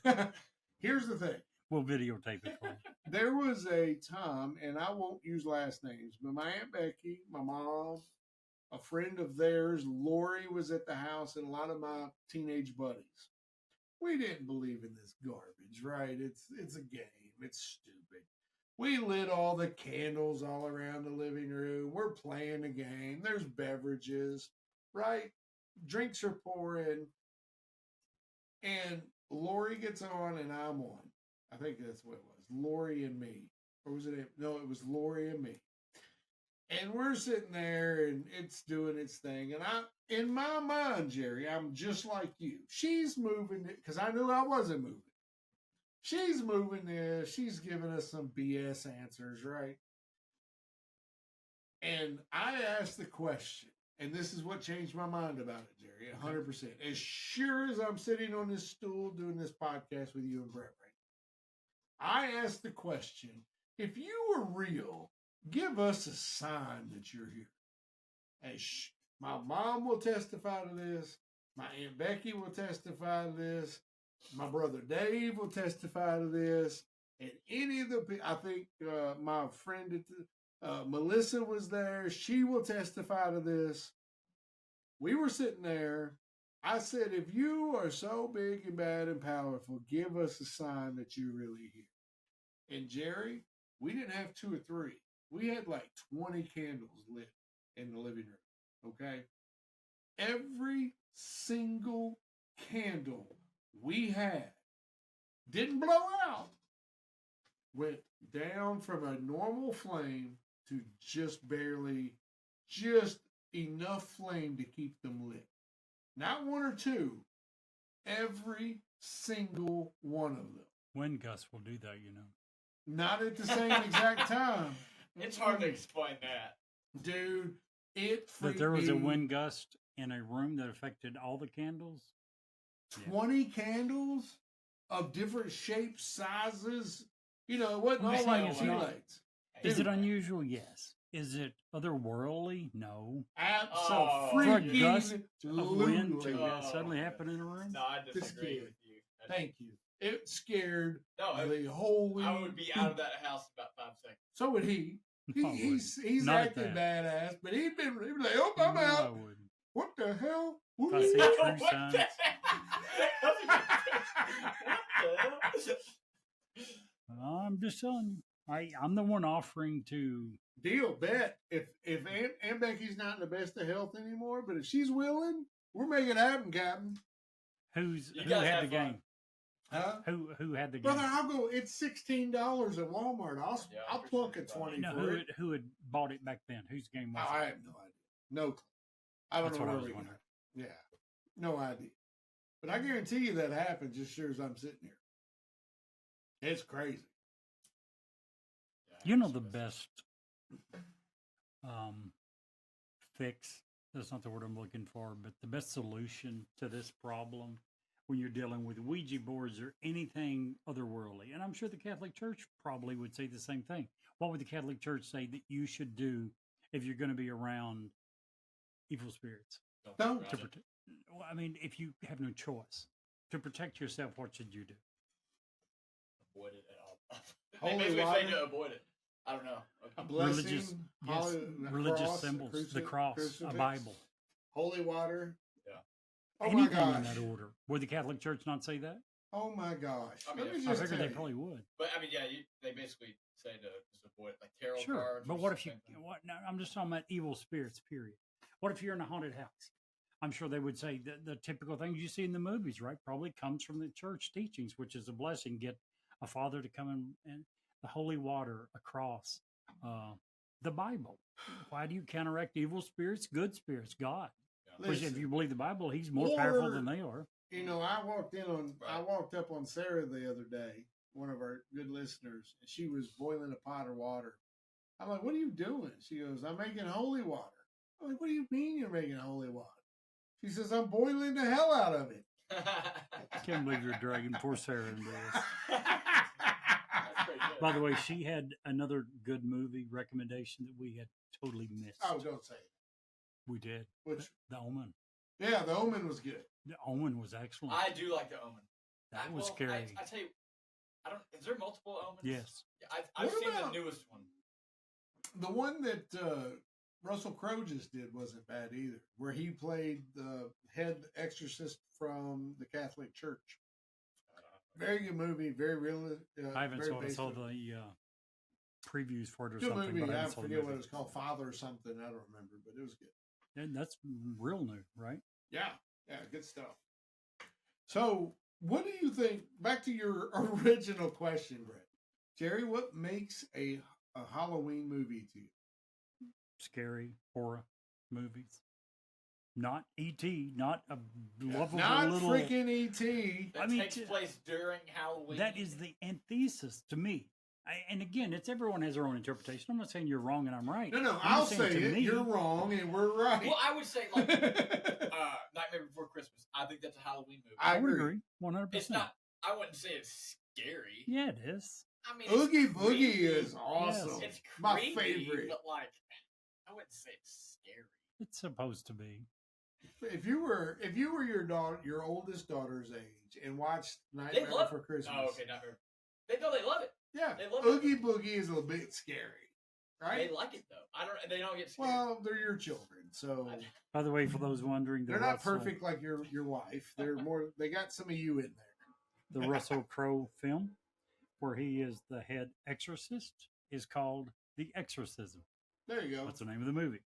there. Here's the thing. We'll videotape it for you. There was a time, and I won't use last names, but my Aunt Becky, my mom, a friend of theirs, Lori, was at the house, and a lot of my teenage buddies. We didn't believe in this garbage, right? It's a game. It's stupid. We lit all the candles all around the living room. We're playing the game. There's beverages, right? Drinks are pouring. And Lori gets on and I'm on. I think that's what it was. Lori and me. Or was it? No, it was Lori and me. And we're sitting there and it's doing its thing. And in my mind, Jerry, I'm just like you. She's moving it because I knew I wasn't moving. She's moving this. She's giving us some BS answers, right? And I asked the question, and this is what changed my mind about it, Jerry, 100%. As sure as I'm sitting on this stool doing this podcast with you and Brett right now, I asked the question, if you were real, give us a sign that you're here. My mom will testify to this. My Aunt Becky will testify to this. My brother Dave will testify to this. And any of the, I think my friend Melissa was there. She will testify to this. We were sitting there. I said, if you are so big and bad and powerful, give us a sign that you're really here. And Jerry, we didn't have 2 or 3. We had like 20 candles lit in the living room. Okay. Every single candle we had didn't blow out, went down from a normal flame to just enough flame to keep them lit. Not 1 or 2, every single one of them. Wind gusts will do that, you know. Not at the same exact time. It's hard to explain that. Dude, it freaked But there was me. a wind gust in a room that affected all the candles? Yeah. 20 candles of different shapes, sizes. You know, it wasn't I'm just all saying like it's tea not- lights. Is it Dude, unusual? Yes. Is it otherworldly? No. Oh, For a Absolutely. gust of wind to Oh, suddenly happen in a room? No, I This disagree kid. with you. Thank you. It scared No, the holy. I would be out of that house in about 5 seconds. So would he. No, I He's Not at acting that. badass, but he'd be like, "Oh, I'm No, I out. wouldn't. What the hell? If I see true What signs. the hell? I'm just telling you. I'm the one offering to. Deal, bet. If Aunt Becky's not in the best of health anymore, but if she's willing, we're making it happen, Captain. Who guys had have the fun. game? Huh? Who had the game? Brother, I'll go. It's $16 at Walmart. Yeah, I'll for plunk sure. a 20 No, for it. who had bought it back then? Whose game was I it? have no idea. No clue. I don't That's know what I where was we got wondering. it. Yeah, no idea. But I guarantee you that happened just sure as I'm sitting here. It's crazy. You know the best fix. That's not the word I'm looking for, but the best solution to this problem when you're dealing with Ouija boards or anything otherworldly. And I'm sure the Catholic Church probably would say the same thing. What would the Catholic Church say that you should do if you're going to be around evil spirits? Don't. To protect, well, I mean, if you have no choice to protect yourself, what should you do? Avoid it at all. Holy They basically water. say to avoid it. I don't know. A blessing, Religious, yes, holy- a religious cross, a symbols, the cruci- cross, a crucifix, Bible, holy water. Yeah. Oh anything my gosh. in that order. Would the Catholic Church not say that? Oh my gosh. I mean, Let me I I just figured tell they you. probably would. But I mean, yeah, they basically say to just avoid like tarot Sure, cards. but or what if you? something. What? No, I'm just talking about evil spirits. Period. What if you're in a haunted house? I'm sure they would say the typical things you see in the movies, right? Probably comes from the church teachings, which is a blessing. Get a father to come in and the holy water, a cross, the Bible. Why do you counteract evil spirits? Good spirits, God. Which, if Listen, you believe the Bible, He's more powerful Or- than they are. you know, I Right. walked up on Sarah the other day, one of our good listeners, and she was boiling a pot of water. I'm like, "What are you doing?" She goes, "I'm making holy water." I'm like, "What do you mean you're making holy water?" She says, "I'm boiling the hell out of it." I can't believe you're dragging poor Sarah into this. That's pretty good. By the way, she had another good movie recommendation that we had totally missed. Oh, don't say it. We did. Which, The Omen. yeah, The Omen was good. The Omen was excellent. I do like the Omen. That was Well, scary. I tell you, I don't. Is there multiple Omens? Yes. Yeah, I've What seen about- the newest one. The one that Russell Crowe just did wasn't bad either, where he played the head exorcist from the Catholic Church. Very good movie, very real. I haven't very saw it. I based saw on- the previews for it or good something, movie. but I I haven't saw the forget what movie. it was called, Father or something. I don't remember, but it was good. And that's real new, right? Yeah, good stuff. So, what do you think? Back to your original question, Brett. Jerry, what makes a Halloween movie to you? Scary horror movies. Not E.T., not a lovable Not little... freaking E.T. That I mean, takes place during Halloween. That is the antithesis to me. And again, everyone has their own interpretation. I'm not saying you're wrong and I'm right. No, I'm I'll saying say to it. me- You're wrong, and we're right. Well, I would say like Nightmare Before Christmas. I think that's a Halloween movie. I I would agree. agree. 100%. It's not. I wouldn't say it's scary. Yeah, it is. I mean, Oogie it's Boogie creepy. is awesome. It's My creepy, favorite. but like, I wouldn't say it's scary. It's supposed to be. If you were your oldest daughter's age, and watched Nightmare They love. Before Christmas, Oh, okay, Nightmare. They love it. yeah, They love Oogie it. Boogie is a bit scary, right? They like it though. I don't. They don't get scared. Well, they're your children, so By the way, for those wondering, they're not perfect like your wife. They're more. They got some of you in there. The Russell Crowe film, where he is the head exorcist, is called The Exorcism. There you go. That's the name of the movie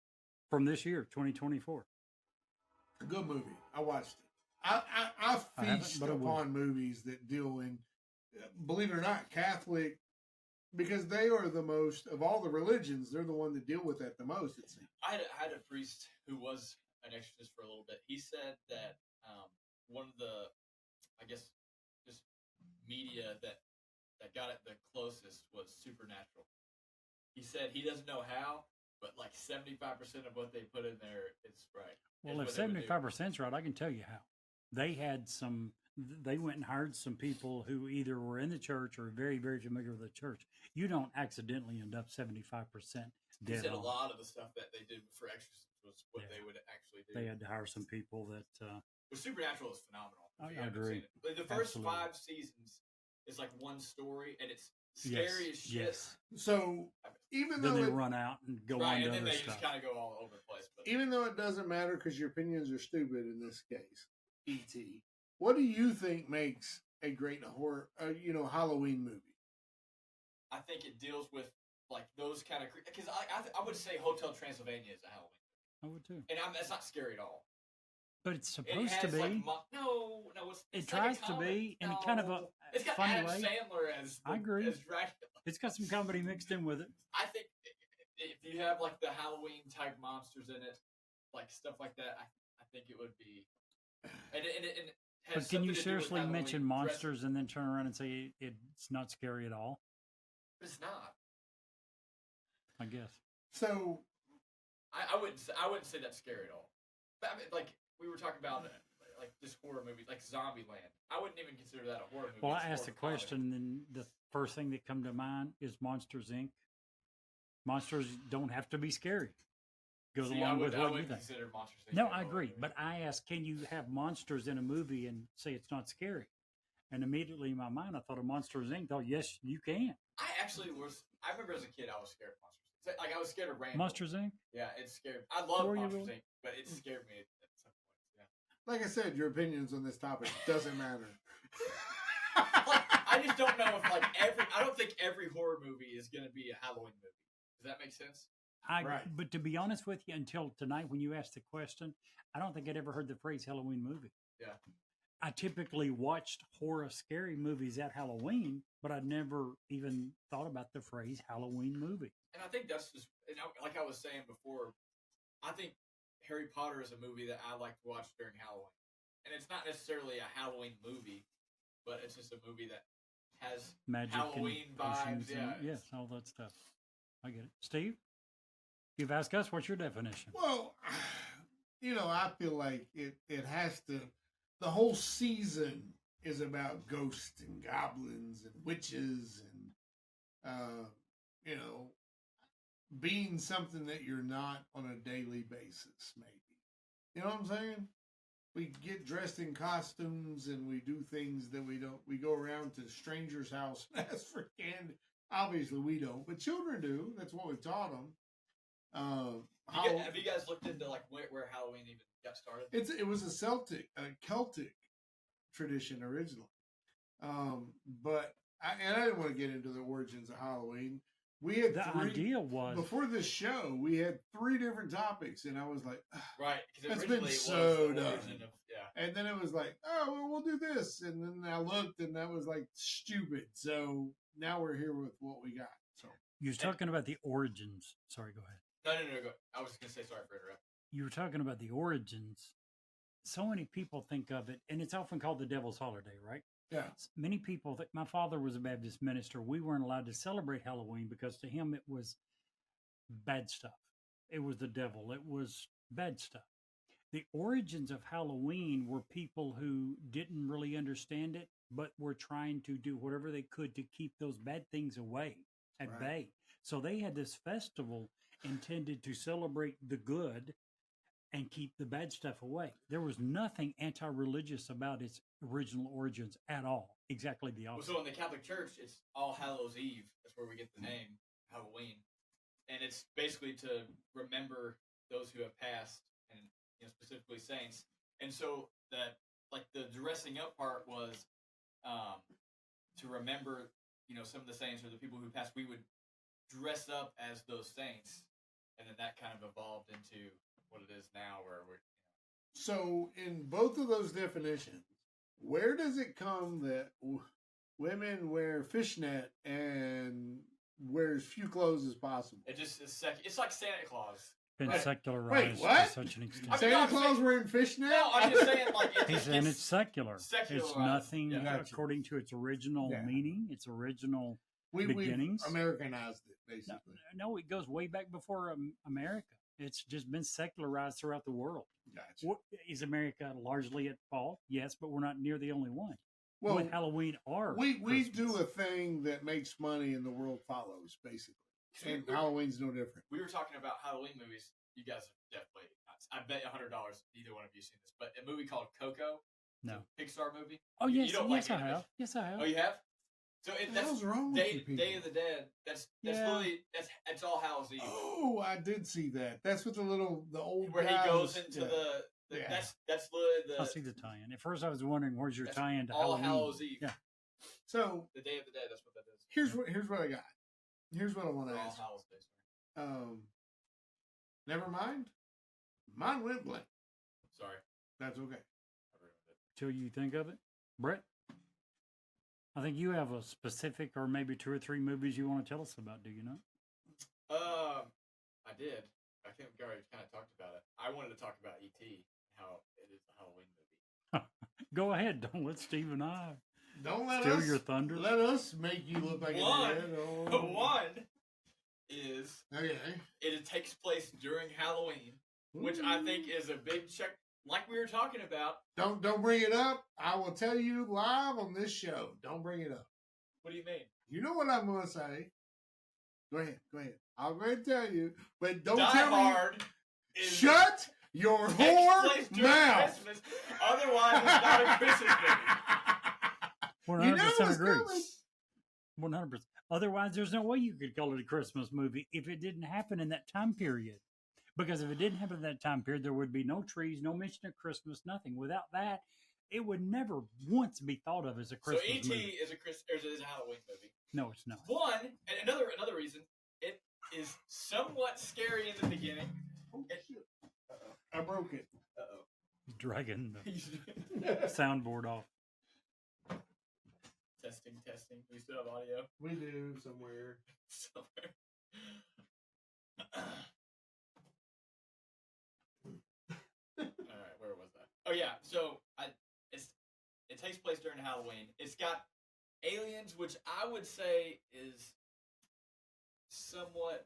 from this year, 2024. A good movie. I watched it. I haven't, feast but I will. upon movies that deal in, believe it or not, Catholic, because they are the most of all the religions. They're the one that deal with that the most. It seems. I had a priest who was an exorcist for a little bit. He said that one of the, I guess, just media that got it the closest was Supernatural. He said he doesn't know how, but like 75% of what they put in there is right. Well, is if what they would do. 75% is right, I can tell you how. they had some. They went and hired some people who either were in the church or very, very familiar with the church. You don't accidentally end up 75% He dead said a on. lot of the stuff that they did for exorcisms was what Yeah. they would actually do. They had to hire some people that. The Supernatural is phenomenal. I If you haven't agree. seen it. Like, the first Absolutely. 5 seasons is like one story, and it's scary as shit. Yes. So even Then though they it, run out and go Right, on to and then other they stuff. just kind of go all over the place. But even though it doesn't matter because your opinions are stupid in this case, E.T., what do you think makes a great horror, Halloween movie? I think it deals with like those kind of because I would say Hotel Transylvania is a Halloween, I would too. and that's not scary at all. But it's It supposed to has be. like no, It it's like a tries to comedy. be in kind of a No. It's got funny Adam way. Sandler as I agree. as Dracula. It's got some comedy mixed in with it. I think if you have like the Halloween type monsters in it, like stuff like that, I think it would be. And it has But can you something to do with seriously Halloween mention dress- monsters and then turn around and say it's not scary at all? But it's not. I guess. So I wouldn't say that's scary at all. But I mean, like we were talking about like this horror movie, like Zombieland. I wouldn't even consider that a horror movie. Well, It's I more asked of the a comedy. question, and then the first thing that come to mind is Monsters Inc. Monsters don't have to be scary. Goes See, along with I what you wouldn't think. consider Monsters Inc. No, a I horror agree. movie. But I asked, can you have monsters in a movie and say it's not scary? And immediately in my mind, I thought of Monsters Inc. Oh, yes, you can. I actually was. I remember as a kid, I was scared of Monsters. Like I was scared of Rambo. Monsters Inc. Yeah, it scared. I love Were you Monsters really? Inc., but it scared me at some point. Yeah. Like I said, your opinions on this topic doesn't matter. Like, I just don't know if like I don't think every horror movie is going to be a Halloween movie. Does that make sense? Right. But to be honest with you, until tonight when you asked the question, I don't think I'd ever heard the phrase Halloween movie. Yeah. I typically watched horror scary movies at Halloween, but I'd never even thought about the phrase Halloween movie. And I think that's just like I was saying before. I think Harry Potter is a movie that I like to watch during Halloween, and it's not necessarily a Halloween movie, but it's just a movie that has Magic Halloween and vibes. potions Yeah, and, yes, all that stuff. I get it. Steve, you've asked us, what's your definition? Well, I feel like it has to. The whole season is about ghosts and goblins and witches and, being something that you're not on a daily basis, maybe. You know what I'm saying? We get dressed in costumes and we do things that we don't. We go around to strangers' house and ask for candy. Obviously, we don't, but children do. That's what we taught them. Have you guys looked into like where Halloween even got started? It was a Celtic tradition originally, but I didn't want to get into the origins of Halloween. We had The idea was before this show. We had 3 different topics, and I was like, "Ugh." Right, because That's originally been it was so the done. origin of And then it was like, oh, well, we'll do this, and then I looked, and that was like stupid. So now we're here with what we got. So you were talking about the origins. Sorry, go ahead. No. Go. I was gonna say sorry for interrupting. You were talking about the origins. So many people think of it, and it's often called the devil's holiday, right? yeah, Many people think my father was a Baptist minister. We weren't allowed to celebrate Halloween because to him it was bad stuff. It was the devil. It was bad stuff. The origins of Halloween were people who didn't really understand it, but were trying to do whatever they could to keep those bad things away at Right. bay. So they had this festival intended to celebrate the good and keep the bad stuff away. There was nothing anti-religious about its original origins at all. Exactly the Well, opposite. so in the Catholic Church, it's All Hallows Eve. That's where we get the name Halloween, and it's basically to remember those who have passed, and specifically saints. And so that like the dressing up part was to remember some of the saints or the people who passed. We would dress up as those saints, and then that kind of evolved into what it is now, where we're So in both of those definitions, where does it come that women wear fishnet and wear as few clothes as possible? it just is it's like Santa Claus. Been Right. secularized what? to such an extent. I mean, Santa I'm Claus saying- wearing fishnet? No, I'm just saying like And it's secular. It's secularized. nothing Yeah. Gotcha. according to its original Yeah. meaning, its original. we beginnings? Americanized it, basically. No, it goes way back before America. It's just been secularized throughout the world. Gotcha. What, is America largely at fault? Yes, but we're not near the only one. Well, With Halloween or we Christmas. do a thing that makes money and the world follows, basically. And Halloween's no different. We were talking about Halloween movies. You guys have definitely. I bet $100 neither one of you seen this, but a movie called Coco. No. Pixar movie. Oh You yes, don't yes like I animation? have. Yes I have. Oh, you have. So What the that's hell's wrong with you people? Day of the Dead. That's Yeah. literally that's all Hallows Eve. Oh, I did see that. That's what the old Where he guy goes was- into yeah. the Yeah. that's literally I see the tie-in. At first, I was wondering where's your That's tie-in to all Halloween? Hallows Eve. Yeah. So The Day of the Dead. That's what that is. here's what I got. Here's what I want Or to All ask. Hallows Day. Sorry. Never mind. Mine went blank. Sorry. That's okay. I ruined it. Till you think of it, Brett. I think you have a specific, or maybe 2 or 3 movies you want to tell us about. Do you not? I did. I think we already kind of talked about it. I wanted to talk about E.T. How it is a Halloween movie. Go ahead. Don't let Steve and I Don't let steal us your thunder. let us make you look like One. an idiot. Oh. One is Okay. it takes place during Halloween, which I think is a big check. Like we were talking about. Don't bring it up. I will tell you live on this show. Don't bring it up. What do you mean? You know what I'm going to say. Go ahead. I'll go ahead and tell you, but don't Die tell Hard me. is Shut your takes whore place during mouth. Christmas. Otherwise, it's not a Christmas movie. 100% You know what's agree. coming. 100%. Otherwise, there's no way you could call it a Christmas movie if it didn't happen in that time period. Because if it didn't happen in that time period, there would be no trees, no mention of Christmas, nothing. Without that, it would never once be thought of as a So Christmas E.T. movie. is a Halloween movie. No, it's not. One, and another reason, it is somewhat scary in the beginning. Oh, shit. I broke it. Uh-oh. Dragging the soundboard off. Testing. We still have audio We do somewhere. somewhere. All right, where was that? Oh yeah, so it takes place during Halloween. It's got aliens, which I would say is somewhat.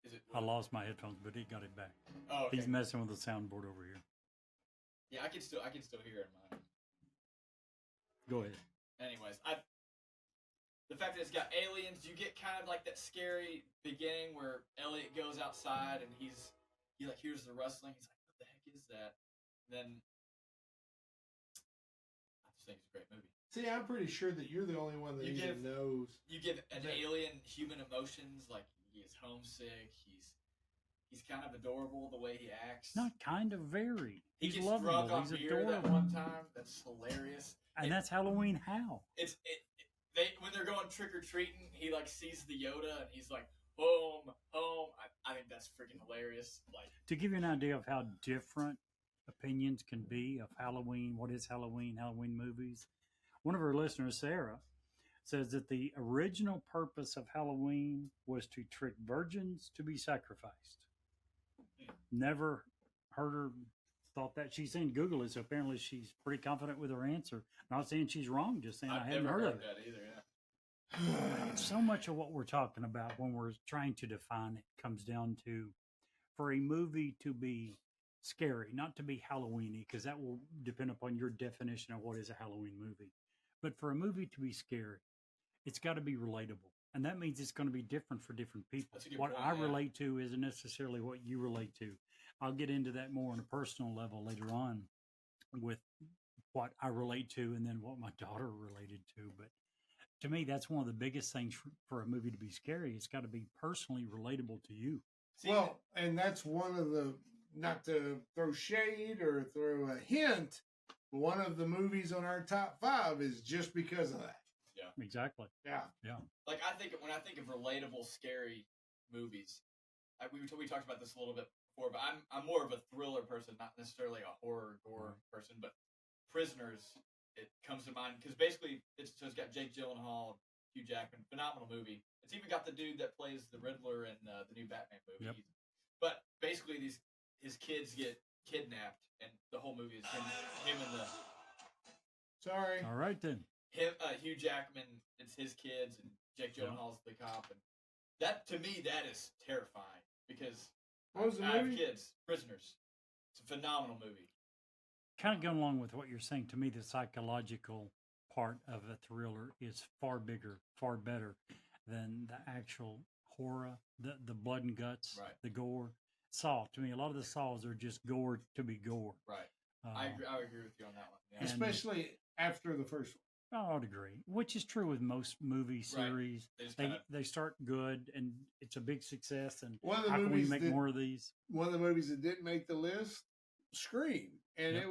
Is it? I lost my headphones, but he got it back. Oh, okay. He's messing with the soundboard over here. Yeah, I can still hear it in mine. Go ahead. Anyways, the fact that it's got aliens, you get kind of like that scary beginning where Elliot goes outside and he like hears the rustling. He's like, "What the heck is that?" And then I just think it's a great movie. See, I'm pretty sure that you're the only one that You even knows. You give an That- alien human emotions, like he is homesick. He's kind of adorable the way he acts. Not kind of very. He He's gets drunk lovable. on He's beer adorable. that one time. That's hilarious. And that's Halloween how? They when they're going trick or treating, he like sees the Yoda and he's like, home. I think that's freaking hilarious. Like, To give you an idea of how different opinions can be of Halloween, what is Halloween movies, one of our listeners, Sarah, says that the original purpose of Halloween was to trick virgins to be sacrificed. Never heard her thought that. She's saying Google it, so apparently she's pretty confident with her answer. Not saying she's wrong, just saying I I've hadn't never heard heard of it. that either. Yeah. So much of what we're talking about when we're trying to define it comes down to for a movie to be scary, not to be Halloweeny, because that will depend upon your definition of what is a Halloween movie. But for a movie to be scary, it's got to be relatable. And that means it's going to be different for different people. That's a good What point, I yeah. relate to isn't necessarily what you relate to. I'll get into that more on a personal level later on with what I relate to and then what my daughter related to. But to me, that's one of the biggest things for a movie to be scary. It's got to be personally relatable to you. See, Well, and that's one of the, not to throw shade or throw a hint, but one of the movies on our top 5 is just because of that. Exactly. Yeah. like when I think of relatable, scary movies, we talked about this a little bit before, but I'm more of a thriller person, not necessarily a horror gore person. But Prisoners, it comes to mind because basically it's got Jake Gyllenhaal, Hugh Jackman, phenomenal movie. It's even got the dude that plays the Riddler in the new Batman movie. Yep. But basically, his kids get kidnapped, and the whole movie is him and the. Sorry. All right, then. Hugh Jackman, it's his kids, and Jake Gyllenhaal's the cop, and that to me that is terrifying because What was the I have movie? kids, Prisoners. It's a phenomenal movie. Kind of going along with what you're saying, to me, the psychological part of a thriller is far bigger, far better than the actual horror, the blood and guts, Right. the gore. Saw, to me, a lot of the Saws are just gore to be gore. Right. Uh, I would agree with you on that one. Yeah. And- Especially after the first one. I would agree, which is true with most movie Right. series. They just They kinda- they start good and it's a big success, and One of the how can we movies make that- more of these? One of the movies that didn't make the list, Scream, and Yep.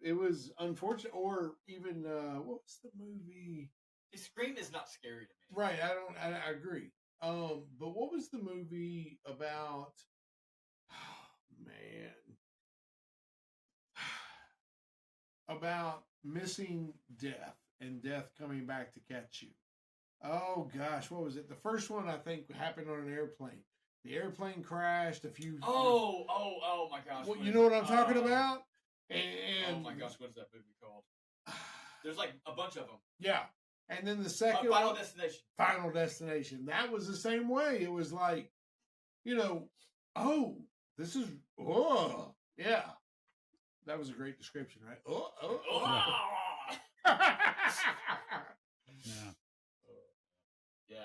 it was unfortunate. Or even what was the movie? Scream is not scary to me. Right, I agree. But what was the movie about? Oh, man, about missing death and death coming back to catch you. Oh gosh, what was it? The first one I think happened on an airplane. The airplane crashed. A few. Oh my gosh. Well, what you is know what it? I'm talking about? And Oh my gosh, what is that movie called? There's like a bunch of them. Yeah, and then the second Final one, Destination. Final Destination. That was the same way. It was like, oh, this is yeah. That was a great description, right? Yeah.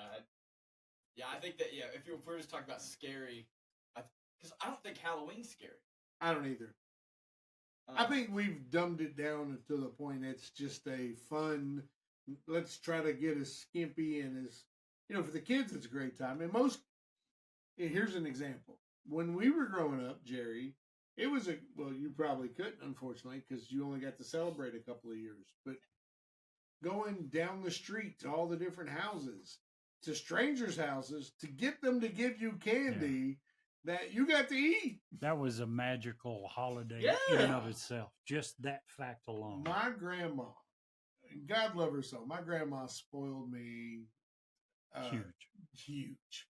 Yeah, I think that if we're just talking about scary, because I don't think Halloween's scary. I don't either. I think we've dumbed it down to the point it's just a fun. Let's try to get as skimpy and as for the kids, it's a great time. And here's an example. When we were growing up, Jerry, it was you probably couldn't, unfortunately, because you only got to celebrate a couple of years. But going down the street to all the different houses, to strangers' houses, to get them to give you candy that you got to eat. That was a magical holiday in and of Yeah. itself. Just that fact alone. My grandma, God love her so, my grandma spoiled me huge.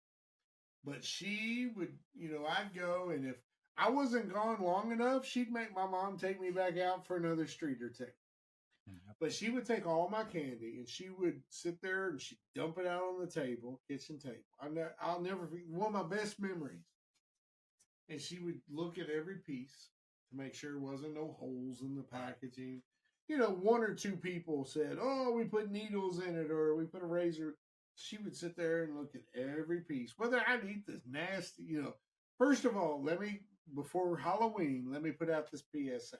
But she would, I'd go, and if I wasn't gone long enough, she'd make my mom take me back out for another street or two. Yep. But she would take all my candy and she would sit there and she'd dump it out on the table, kitchen table. I'll never forget, one of my best memories. And she would look at every piece to make sure there wasn't no holes in the packaging. One or two people said, "Oh, we put needles in it or we put a razor." She would sit there and look at every piece, whether I'd eat this nasty, First of all, before Halloween, let me put out this PSA.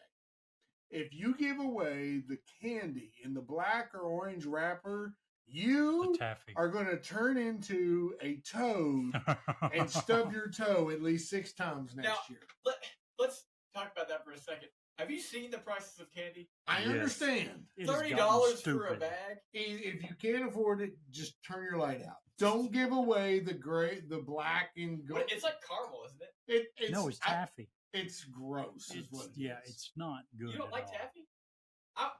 If you give away the candy in the black or orange wrapper, you The taffy. are going to turn into a toad and stub your toe at least 6 times next year. Let's talk about that for a second. Have you seen the prices of candy? I Yes. understand. It has gotten $30 for a stupid. bag. If you can't afford it, just turn your light out. Don't give away the black and gold. It's like caramel, isn't it? No, it's taffy. It's gross. Is It's, what it yeah, is. it's not good. You don't at like all. taffy? I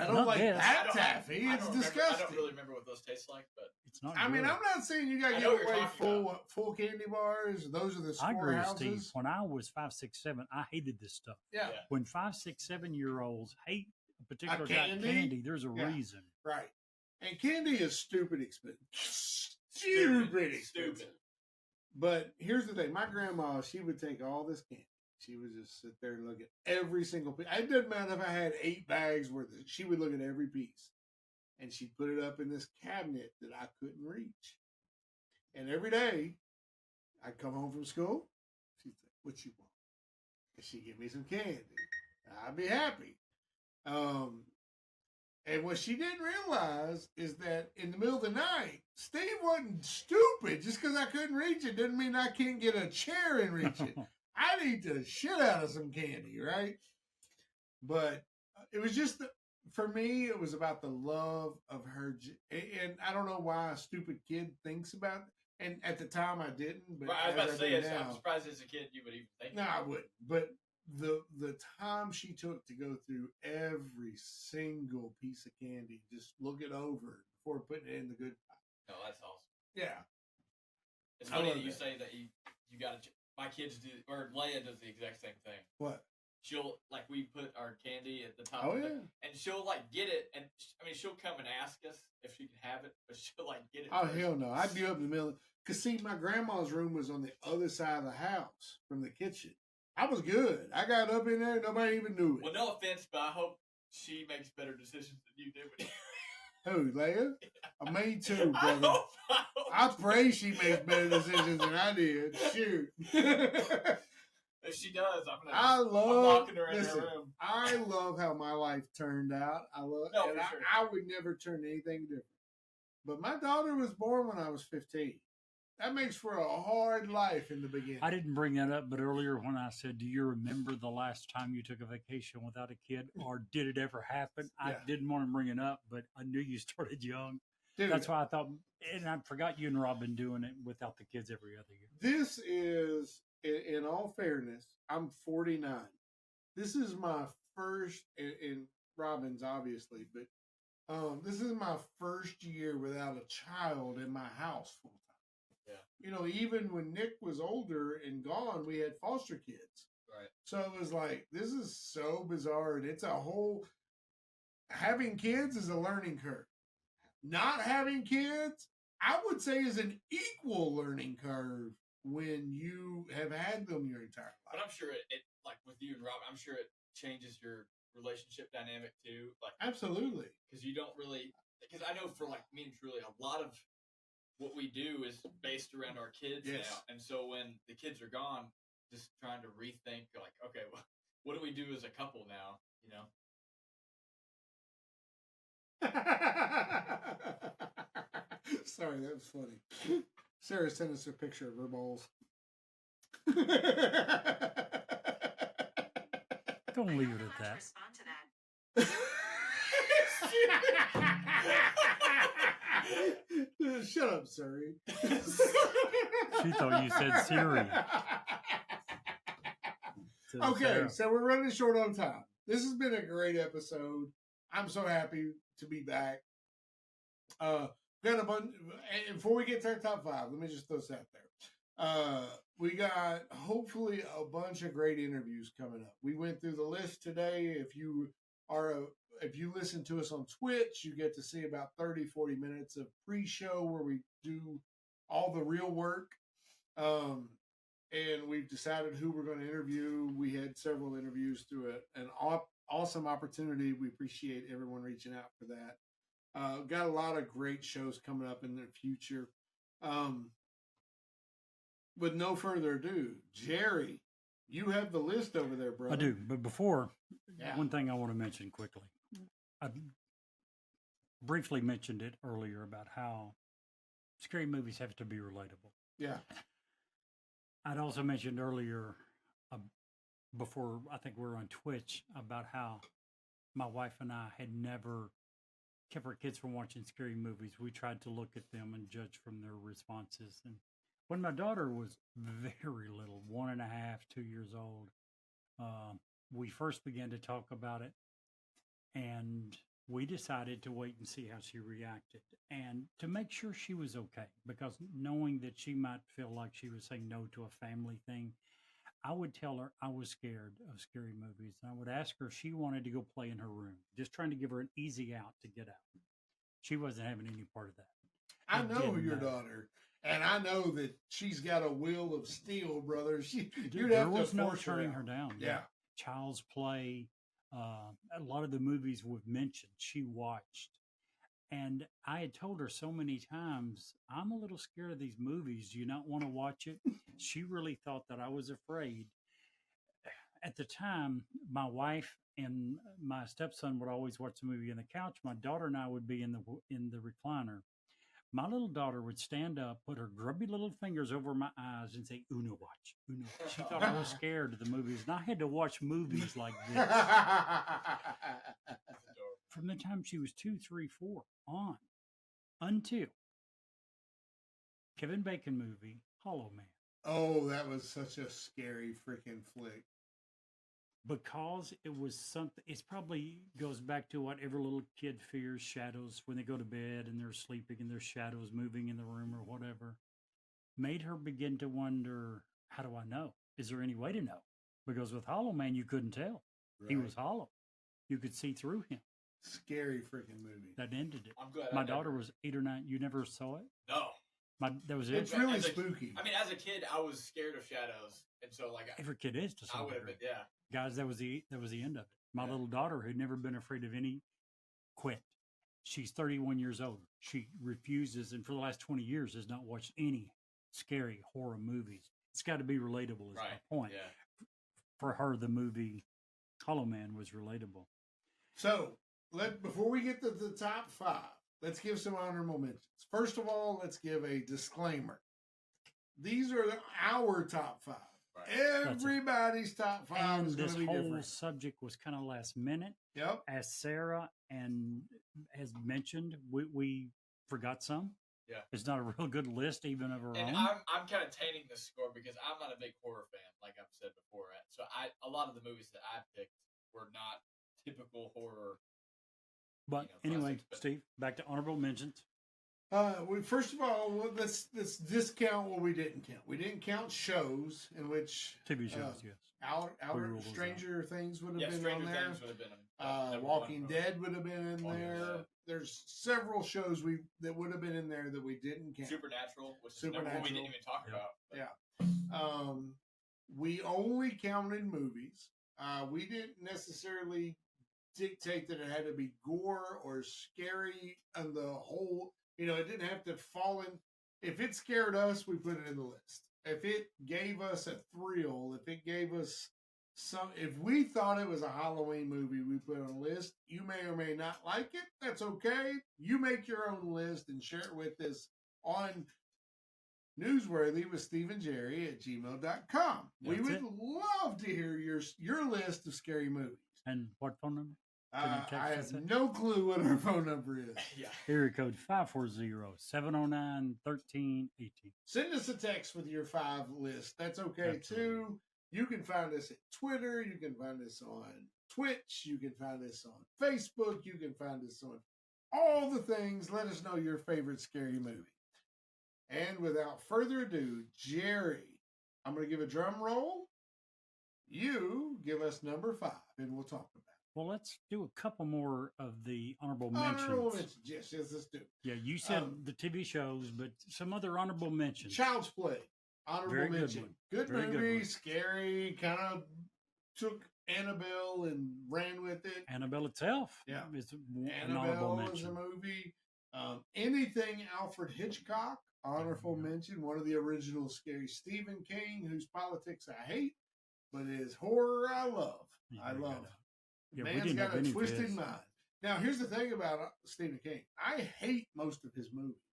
don't not like this. that I don't- taffy. I It's don't remember- I disgusting. don't really remember what those taste like, but It's not. I mean, good. I'm not saying you got to I give know what you're away talking full candy bars. Those are the I agree with storehouses. Steve. When I was 5, 6, 7, I hated this stuff. Yeah, Yeah. When 5, 6, 7-year-olds hate a particular type of candy? candy, there's a Yeah. reason. right. And candy is stupid expensive. Stupid expensive. Stupid. But here's the thing: my grandma, she would take all this candy. She would just sit there and look at every single piece. It doesn't matter if I had 8 bags worth of it. She would look at every piece. And she'd put it up in this cabinet that I couldn't reach. And every day, I'd come home from school. She'd say, "What you want?" And she'd give me some candy. I'd be happy. And what she didn't realize is that in the middle of the night, Steve wasn't stupid. Just because I couldn't reach it didn't mean I can't get a chair and reach it. I'd eat the shit out of some candy, right? But it was just, for me, it was about the love of her. And I don't know why a stupid kid thinks about it. And at the time I didn't. But I was about to as say, do I'm now, surprised as a kid you would even think. no, I wouldn't. But the time she took to go through every single piece of candy, just look it over before putting it in the good pile. No, that's awesome. Yeah. It's I funny love that you that. say that you got to. My kids do, or Leia does the exact same thing. What? she'll like we put our candy at the top Oh, of yeah. it, and she'll like get it, and I mean she'll come and ask us if she can have it, but she'll like get it. Oh, first. hell no. I'd be up in the middle. Because, see, my grandma's room was on the other side of the house from the kitchen. I was good. I got up in there. Nobody even knew it. Well, no offense, but I hope she makes better decisions than you do. Who, Leia? Me too, I brother. hope I pray she makes better decisions than I did. Shoot. if she does, I'm I'm locking her in listen, her room. I love how my life turned out. No, and for sure. I would never turn anything different. But my daughter was born when I was 15. That makes for a hard life in the beginning. I didn't bring that up, but earlier when I said, do you remember the last time you took a vacation without a kid, or did it ever happen? Yeah. I didn't want to bring it up, but I knew you started young. Dude, That's why I thought, and I forgot you and Robin doing it without the kids every other year. this is, in all fairness, I'm 49. This is my first, and Robin's obviously, but this is my first year without a child in my house full time. Yeah. You know, even when Nick was older and gone, we had foster kids. Right. So it was like, this is so bizarre. And it's a whole, having kids is a learning curve. Not having kids, I would say, is an equal learning curve when you have had them your entire But life. I'm sure it like with you and Rob, I'm sure it changes your relationship dynamic too. Like Absolutely. because you don't really because I know for like me and Truly, a lot of what we do is based around our kids Yes. now, and so when the kids are gone, just trying to rethink like, okay, well, what do we do as a couple now? You know. Sorry, that was funny. Sarah sent us a picture of her balls. Don't leave it at that. Shut up, Surrey. She thought you said Siri. So, Okay, Sarah, so we're running short on time. This has been a great episode. I'm so happy to be back. Got a bunch. And before we get to our top five, let me just throw this out there. We got hopefully a bunch of great interviews coming up. We went through the list today. If you listen to us on Twitch, you get to see about 30-40 minutes of pre-show where we do all the real work. And we've decided who we're going to interview. We had several interviews through an awesome opportunity. We appreciate everyone reaching out for that. Got a lot of great shows coming up in the future. With no further ado, Jerry, you have the list over there, bro. I do, but before, Yeah. one thing I want to mention quickly. I briefly mentioned it earlier about how scary movies have to be relatable. Yeah. I'd also mentioned earlier, before I think we were on Twitch, about how my wife and I had never kept our kids from watching scary movies. We tried to look at them and judge from their responses. And when my daughter was very little, 1.5, 2 years old, we first began to talk about it, and we decided to wait and see how she reacted and to make sure she was okay, because knowing that she might feel like she was saying no to a family thing, I would tell her I was scared of scary movies. And I would ask her if she wanted to go play in her room, just trying to give her an easy out to get out. She wasn't having any part of that. I know didn't your know. daughter, and I know that she's got a will of steel, brother. You'd There have to was no force her turning out. her down. Yeah. Child's Play, a lot of the movies we've mentioned, she watched. And I had told her so many times, I'm a little scared of these movies. Do you not want to watch it? She really thought that I was afraid. At the time, my wife and my stepson would always watch the movie on the couch. My daughter and I would be in the recliner. My little daughter would stand up, put her grubby little fingers over my eyes, and say, "Uno watch, Uno." She thought I was scared of the movies, and I had to watch movies like this from the time she was 2, 3, 4 on until Kevin Bacon movie Hollow Man. Oh, that was such a scary freaking flick. Because it was something, it probably goes back to what every little kid fears, shadows, when they go to bed and they're sleeping and there's shadows moving in the room or whatever. Made her begin to wonder, how do I know? Is there any way to know? Because with Hollow Man, you couldn't tell. He Right. was hollow. You could see through him. Scary freaking movie. That ended it. I'm glad. My I daughter never, was 8 or 9. You never saw it? No. That was it. It's really As a- spooky. I mean, as a kid, I was scared of shadows, and so like Every kid is to I some would have degree. been, yeah. Guys, that was the end of it. My Yeah. little daughter, who'd never been afraid of any, quit. She's 31 years old. She refuses, and for the last 20 years, has not watched any scary horror movies. It's got to be relatable, is Right. my point. Yeah. For her, the movie Hollow Man was relatable. So, before we get to the top 5, let's give some honorable mentions. First of all, let's give a disclaimer. These are our top 5. Right. Everybody's top 5 And is going this to be whole different. subject was kind of last minute. Yep. As Sarah and has mentioned, we forgot some. Yeah. It's not a real good list, even of our And own. I'm kind of tainting the score because I'm not a big horror fan, like I've said before. So a lot of the movies that I picked were not typical horror. But you know, anyway, classics, but- Steve, back to honorable mentions. First of all, let's discount what we didn't count. We didn't count shows in which TV shows, yes. Outer rule those Stranger Things would have Yeah, been Stranger on there. Things would have been number Walking one. Dead would have been in Walking there. Dead. There's several shows that would have been in there that we didn't count. Supernatural, which is number one we didn't even talk Yeah. about. Yeah. We only counted movies. We didn't necessarily dictate that it had to be gore or scary and the whole, it didn't have to fall in. If it scared us, we put it in the list. If it gave us a thrill, if it gave us if we thought it was a Halloween movie, we put it on a list. You may or may not like it. That's okay. You make your own list and share it with us on Newsworthy with Steve and Jerry at gmail.com. We That's would it. love to hear your list of scary movies. And what phone number? Can you text I us have it? no clue what our phone number is. Yeah. Area code 540-709-1318. Send us a text with your 5 list. That's okay Absolutely. too. You can find us at Twitter. You can find us on Twitch. You can find us on Facebook. You can find us on all the things. Let us know your favorite scary movie. And without further ado, Jerry, I'm going to give a drum roll. You give us number 5, and we'll talk about it. Well, let's do a couple more of the honorable mentions. Honorable mentions. Yes, let's do. Yeah, you said the TV shows, but some other honorable mentions. Child's Play. Honorable Very good mention. one. Good Very good movie, one. scary, kind of took Annabelle and ran with it. Annabelle itself Yeah. is an honorable Annabelle is a mention. movie. Anything Alfred Hitchcock, honorable Yeah. mention. One of the original scary Stephen King, whose politics I hate, but his horror I love. Yeah, I we love. gotta- Yeah, we Man's didn't got have a any of twisted his. mind. Now, here's the thing about Stephen King. I hate most of his movies.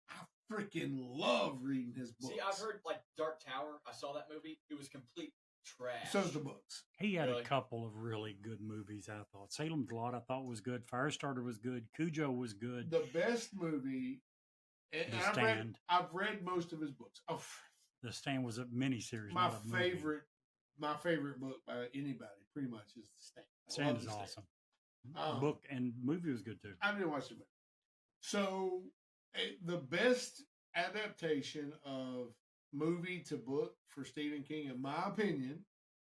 I freaking love reading his books. See, I've heard like Dark Tower. I saw that movie. It was complete trash. So's the books. He had Really? a couple of really good movies, I thought. Salem's Lot, I thought, was good. Firestarter was good. Cujo was good. The best movie. And The I've Stand. read most of his books. Oh, The Stand was a miniseries. my not a movie. favorite book by anybody, pretty much, is The Stand. I Stand love is The Stand. awesome. Um, Book and movie was good too. I didn't watch the movie. So, the best adaptation of movie to book for Stephen King, in my opinion,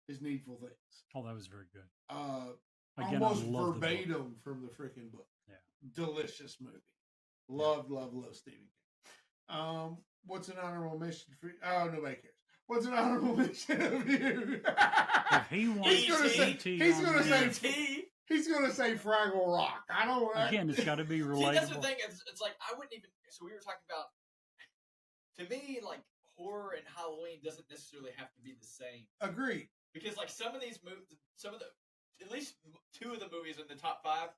is Needful Things. Oh, that was very good. Almost I love the book. verbatim from the freaking book. Yeah. Delicious movie. Love Stephen King. What's an honorable mention for? Oh, nobody cares. What's an honorable mention of you? If he wants He's gonna say- ET he's on gonna there- say- E.T. He's gonna say Fraggle Rock. I don't. again, it's got to be See, that's the relatable. thing. It's like I wouldn't even. So we were talking about. To me, like horror and Halloween doesn't necessarily have to be the same Agreed. because, like, some of these movies, at least 2 of the movies in the top 5,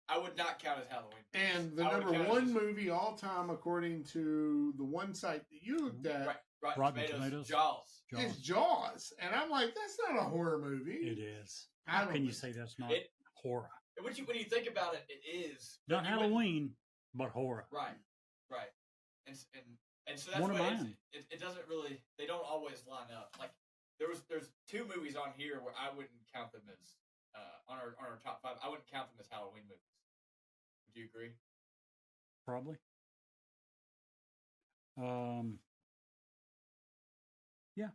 I would not count as Halloween. And the I would number count it one as- movie all time, according to the one site that you looked at, Right, Rotten Rotten Tomatoes, Tomatoes. Jaws. is Jaws. And I'm like, that's not a horror movie. It is. I How don't can you think say that's not It- horror? And when you think about it, it is Not but you wouldn't- Halloween, but horror. Right, right, and so that's One of why mine. it doesn't really. They don't always line up. Like there's 2 movies on here where I wouldn't count them as on our top 5. I wouldn't count them as Halloween movies. Would you agree? Probably. Yeah,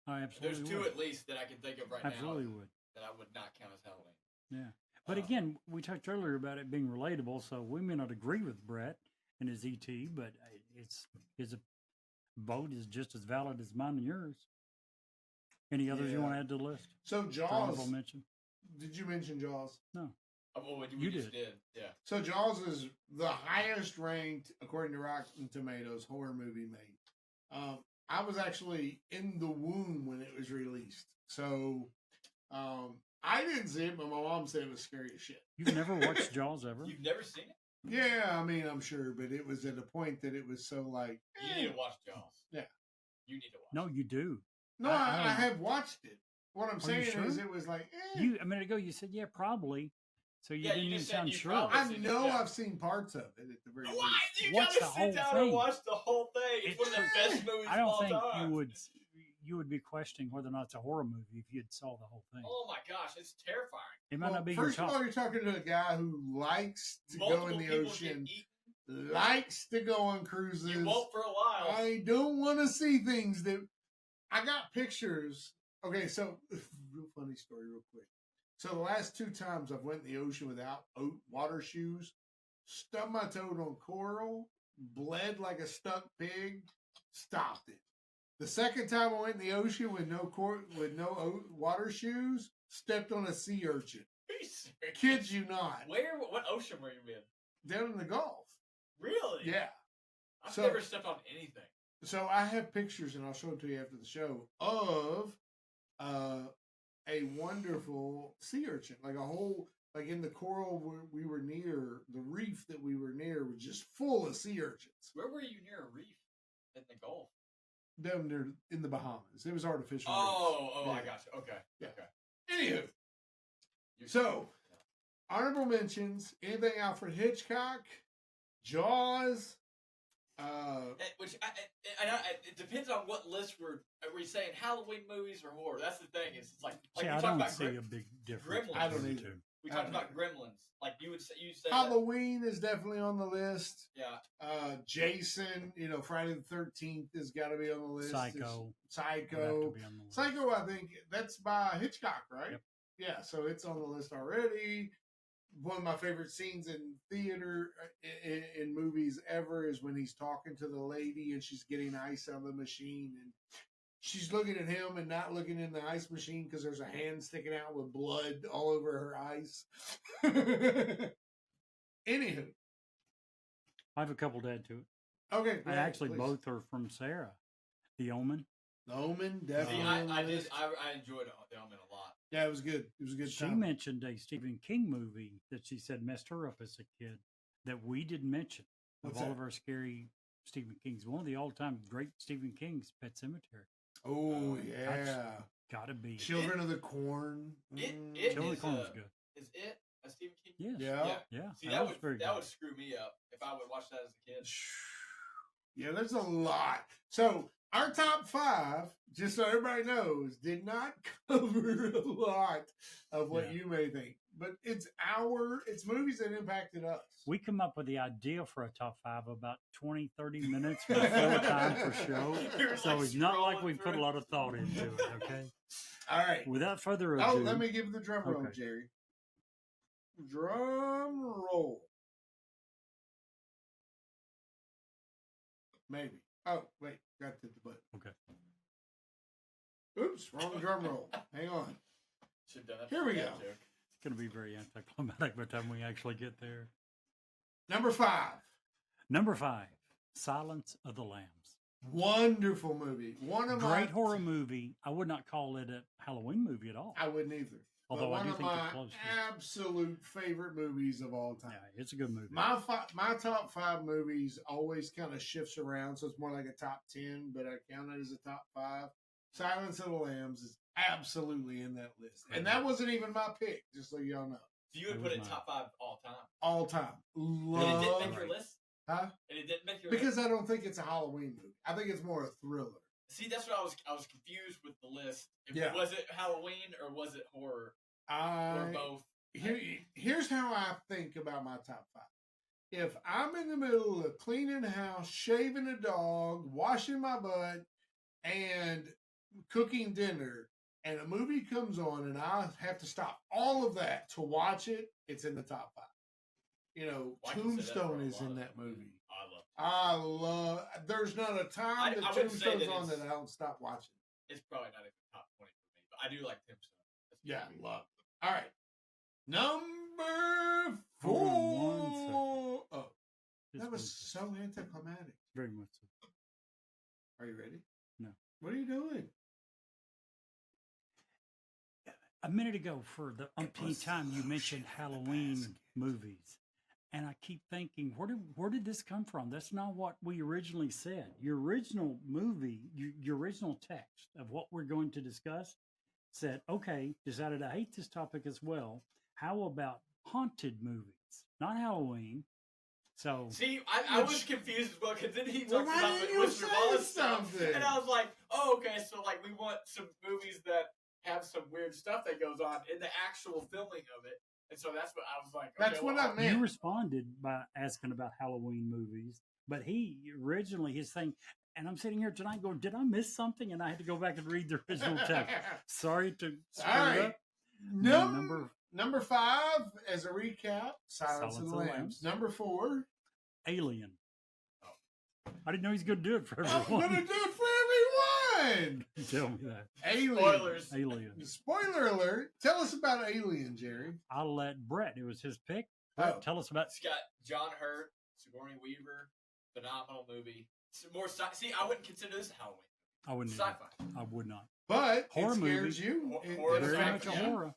I absolutely There's two would. at least that I can think of right Absolutely now would. that I would not count as Halloween. Yeah. But again, we talked earlier about it being relatable, so we may not agree with Brett and his ET, but it's his vote is just as valid as mine and yours. Any others you want to add to the list? So For Jaws. honorable mention? Did you mention Jaws? No. Oh, we You just did. did. Yeah. So Jaws is the highest ranked, according to Rotten Tomatoes, horror movie made. I was actually in the womb when it was released, so I didn't see it, but my mom said it was scary as shit. You've never watched Jaws ever? You've never seen it? Yeah, I mean, I'm sure, but it was at a point that it was so like. You need to watch Jaws. Yeah. You need to watch. No, you do. No, I have watched it. What I'm you saying sure? is, it was like. You a minute ago you said yeah, probably. So you Yeah, didn't you even just said sound you sure. probably- I know Yeah. I've seen parts of it at the very Why? least. You Watch gotta the whole sit down thing. and watch the whole thing. It's one of the best movies I of don't all think time. you would be questioning whether or not it's a horror movie if you had saw the whole thing. Oh my gosh, it's terrifying. It might Well, not be your first of top. all, you're talking to a guy who likes to go Multiple in the people ocean, get eaten. likes to go on cruises. You won't for a while. I don't want to see things that I got pictures. Okay, so real funny story, real quick. So the last 2 times I've went in the ocean without water shoes, stubbed my toe on coral, bled like a stuck pig, stopped it. The second time I went in the ocean with no water shoes, stepped on a sea urchin. Are you serious? Kids you not. Where? What ocean were you in? Down in the Gulf. Really? Yeah. I've So- never stepped on anything. So I have pictures, and I'll show it to you after the show, of a wonderful sea urchin. Like a whole, like in the coral we were near, the reef that we were near was just full of sea urchins. Where were you near a reef in the Gulf? Down there in the Bahamas. It was artificial reefs. Oh, I Yeah. got you. Okay. Yeah. Okay. Anywho, You- so honorable mentions, anything Alfred Hitchcock, Jaws, It depends on what list are we saying Halloween movies or horror? That's the thing. It's like See, we I talked don't about see a big difference. Gremlins. I don't between the either. two. we I talked don't about know. Gremlins. Like you said that- Halloween is definitely on the list. yeah. Jason, Friday the 13th has got to be on the list. Psycho. Would have Psycho. to be on the list. Psycho, I think that's by Hitchcock, right? Yep. Yeah, so it's on the list already. One of my favorite scenes in theater, in movies ever, is when he's talking to the lady and she's getting ice out of the machine, and she's looking at him and not looking in the ice machine because there's a hand sticking out with blood all over her ice. Anywho, I have a couple to add to it. okay. And great, actually, please. both are from Sarah. The Omen. The Omen, See, definitely. on the I list. enjoyed The Omen a lot. Yeah, it was good. It was a good She time. mentioned a Stephen King movie that she said messed her up as a kid that we didn't mention. What's of all that? of our scary Stephen Kings, one of the all-time great Stephen Kings, Pet Cemetery. Oh, That's yeah. Gotta be. Children of the Corn. It Children is of the Corn was good. Is it a Stephen King? Yes. Yeah. Yeah. See, that very would good. screw me up if I would watch that as a kid. Yeah, there's a lot. So our top 5, just so everybody knows, did not cover a lot of what Yeah. you may think. But it's movies that impacted us. We come up with the idea for a top 5 about 20, 30 minutes before time for show. You're, So like, it's not like scrolling we put a through. lot of thought into it, okay? All right. Without further ado. Oh, let me give the drum roll, Okay. Jerry. Drum roll. Maybe. Oh, wait. Got to the button. Okay. Oops, wrong drum roll. Hang on. Should've done that Here for we that go. joke. It's going to be very anticlimactic by the time we actually get there. Number 5. Number 5, Silence of the Lambs. Wonderful movie. One of my Great horror movie. I would not call it a Halloween movie at all. I wouldn't either. Although but I do one of think they're my close to. absolute favorite movies of all time. Yeah, it's a good movie. My top 5 movies always kind of shifts around, so it's more like a top 10, but I count it as a top 5. Silence of the Lambs is absolutely in that list, and that wasn't even my pick. Just so y'all know, So you would It put was it mine. top 5 all time. all time. And it Love didn't make your list? Huh? And it didn't make your Because list? I don't think it's a Halloween movie. I think it's more a thriller. See, that's what I was confused with the list. Yeah. Was it Halloween or was it horror? Or I both? here's how I think about my top 5. If I'm in the middle of cleaning the house, shaving a dog, washing my butt, and cooking dinner and a movie comes on and I have to stop all of that to watch it, it's in the top 5. You know, Well, I can say that for Tombstone a is lot in of that them. movie. I love. There's not a time that I wouldn't say Tombstone's that on that it's- I don't stop watching. It's probably not even top 20 for me, but I do like Tombstone. That's a Yeah, good movie. love it. All right. Number Hold on 1 second. 4. Oh, Just that was one second. so anticlimactic. Very much so. Are you ready? No. What are you doing? A minute ago, for the umpteenth was time, you lotion mentioned in the Halloween basket. movies, and I keep thinking, where did this come from? That's not what we originally said. Your original movie, your original text of what we're going to discuss said, okay, decided I hate this topic as well. How about haunted movies, not Halloween? So See, I was confused as well because then he Well, talked why about didn't the you Wizard of say Oz stuff, something? and I was like, oh, okay, so like we want some movies that have some weird stuff that goes on in the actual filming of it, and so that's what I was like. Okay, That's what well, I meant. you responded by asking about Halloween movies, but he originally his thing, and I'm sitting here tonight going, did I miss something? And I had to go back and read the original text. Sorry to screw All it right. up. Number 5, as a recap, Silence of the Lambs. Number 4. Alien. I didn't know he's going to do it for I'm everyone. going to do it for everyone. Tell me that. Alien. spoilers. Alien. Spoiler alert. Tell us about Alien, Jerry. I'll let Brett. It was his pick. Brett, Oh. tell us about. It's got John Hurt, Sigourney Weaver, phenomenal movie. Some more see, I wouldn't consider this a Halloween. I wouldn't. Sci-fi. I would not. But Horror it scares movie. you. Horror Very sci-fi, much a yeah. horror.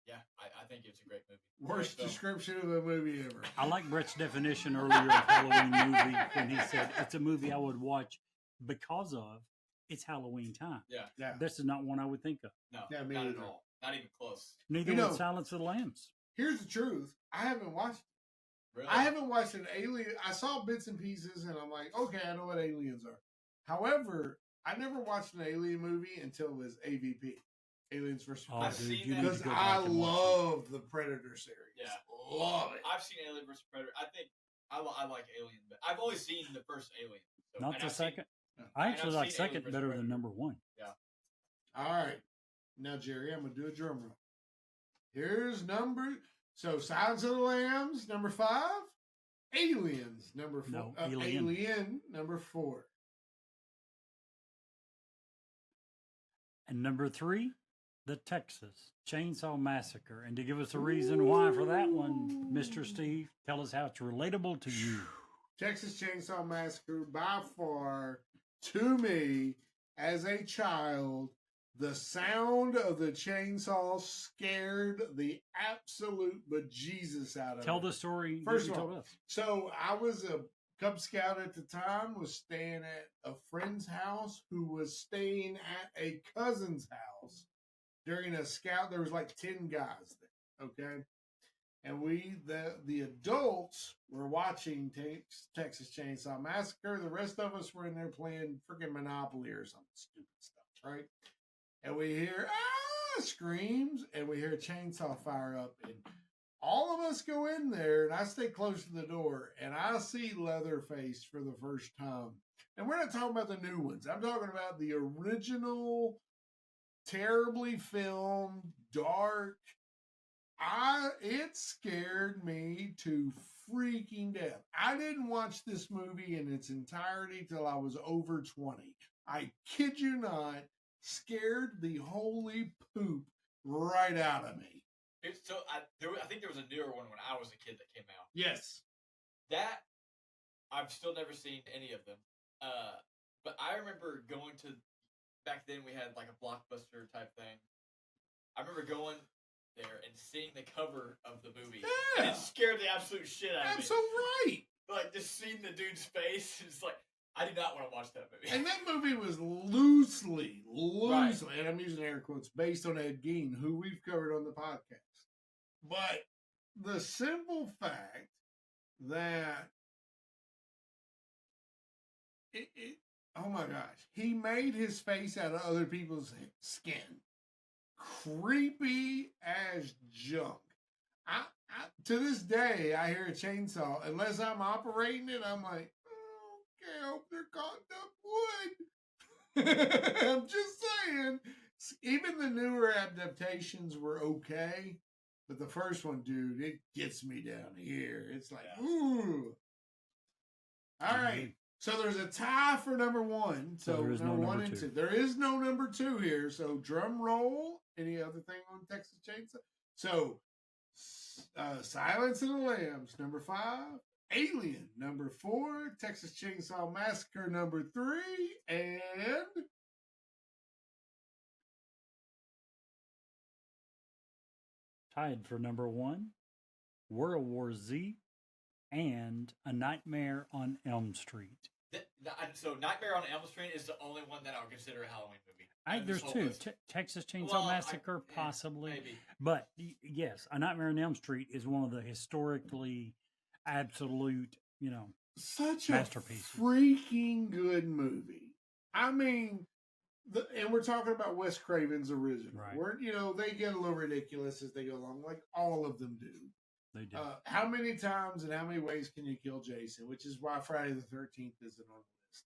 Yeah, I think it's a great movie. Worst Great film. description of a movie ever. I like Brett's definition earlier of Halloween movie when he said it's a movie I would watch because of it's Halloween time. Yeah, Yeah. This is not one I would think of. no, Yeah, me not at either. all. Not even close. Neither You know- would Silence of the Lambs. Here's the truth. I haven't watched Really? I haven't watched an Alien. I saw bits and pieces, and I'm like, okay, I know what aliens are. However, I never watched an Alien movie until it was AVP, Aliens vs. Oh, I've dude, seen you that. need to Because go I back and watch it. love the Predator series. Yeah. Love it. I've seen Alien vs Predator. I think I like Alien, but I've only seen the first Alien. So, Not and the I've seen- second. No. I And actually I've like seen Alien second vs. better than Predator. number one. All right. Now, Jerry, I'm going to do a drum roll. Here's So, Silence of the Lambs, number 5. Aliens, number 4. No, Alien. Alien, number 4. And number 3, the Texas Chainsaw Massacre. And to give us a reason why for that one, Mr. Steve, tell us how it's relatable to you. Texas Chainsaw Massacre, by far, to me, as a child, the sound of the chainsaw scared the absolute bejesus out of Tell me. the story First that of you all, told us. So I was a Cub Scout at the time, was staying at a friend's house who was staying at a cousin's house during a scout. There was like 10 guys there, okay? And the adults were watching Texas Chainsaw Massacre. The rest of us were in there playing freaking Monopoly or some stupid stuff, right? And we hear screams, and we hear a chainsaw fire up, and all of us go in there, and I stay close to the door, and I see Leatherface for the first time. And we're not talking about the new ones. I'm talking about the original, terribly filmed, dark. It scared me to freaking death. I didn't watch this movie in its entirety till I was over 20. I kid you not, scared the holy poop right out of me. I think there was a newer one when I was a kid that came out. Yes. That I've still never seen any of them. But I remember going to back then we had like a Blockbuster type thing. I remember going there and seeing the cover of the movie. And Yeah. it scared the absolute shit out of me. That's so right. Like just seeing the dude's face, it's like I did not want to watch that movie. And that movie was loosely, and I'm using air quotes, based on Ed Gein, who we've covered on the podcast. But the simple fact that oh my gosh, he made his face out of other people's skin. Creepy as junk. I to this day, I hear a chainsaw. Unless I'm operating it, I'm like, okay, I hope they're cottoned up wood. I'm just saying, even the newer adaptations were okay, but the first one, dude, it gets me down here. It's like, ooh. All right. So there's a tie for number one. So there is no number one number and two. two. There is no number two here. So drum roll. Any other thing on Texas Chainsaw? So Silence of the Lambs, number 5. Alien, number 4. Texas Chainsaw Massacre, number 3. And Tied for number 1, World War Z and A Nightmare on Elm Street. So Nightmare on Elm Street is the only one that I would consider a Halloween movie. There's two. Texas Chainsaw Massacre, possibly. Maybe. But yes, A Nightmare on Elm Street is one of the historically absolute, such masterpieces. a freaking good movie. I mean, and we're talking about Wes Craven's original. Right. Where, they get a little ridiculous as they go along, like all of them do. They do. How many times and how many ways can you kill Jason? Which is why Friday the 13th isn't on the list.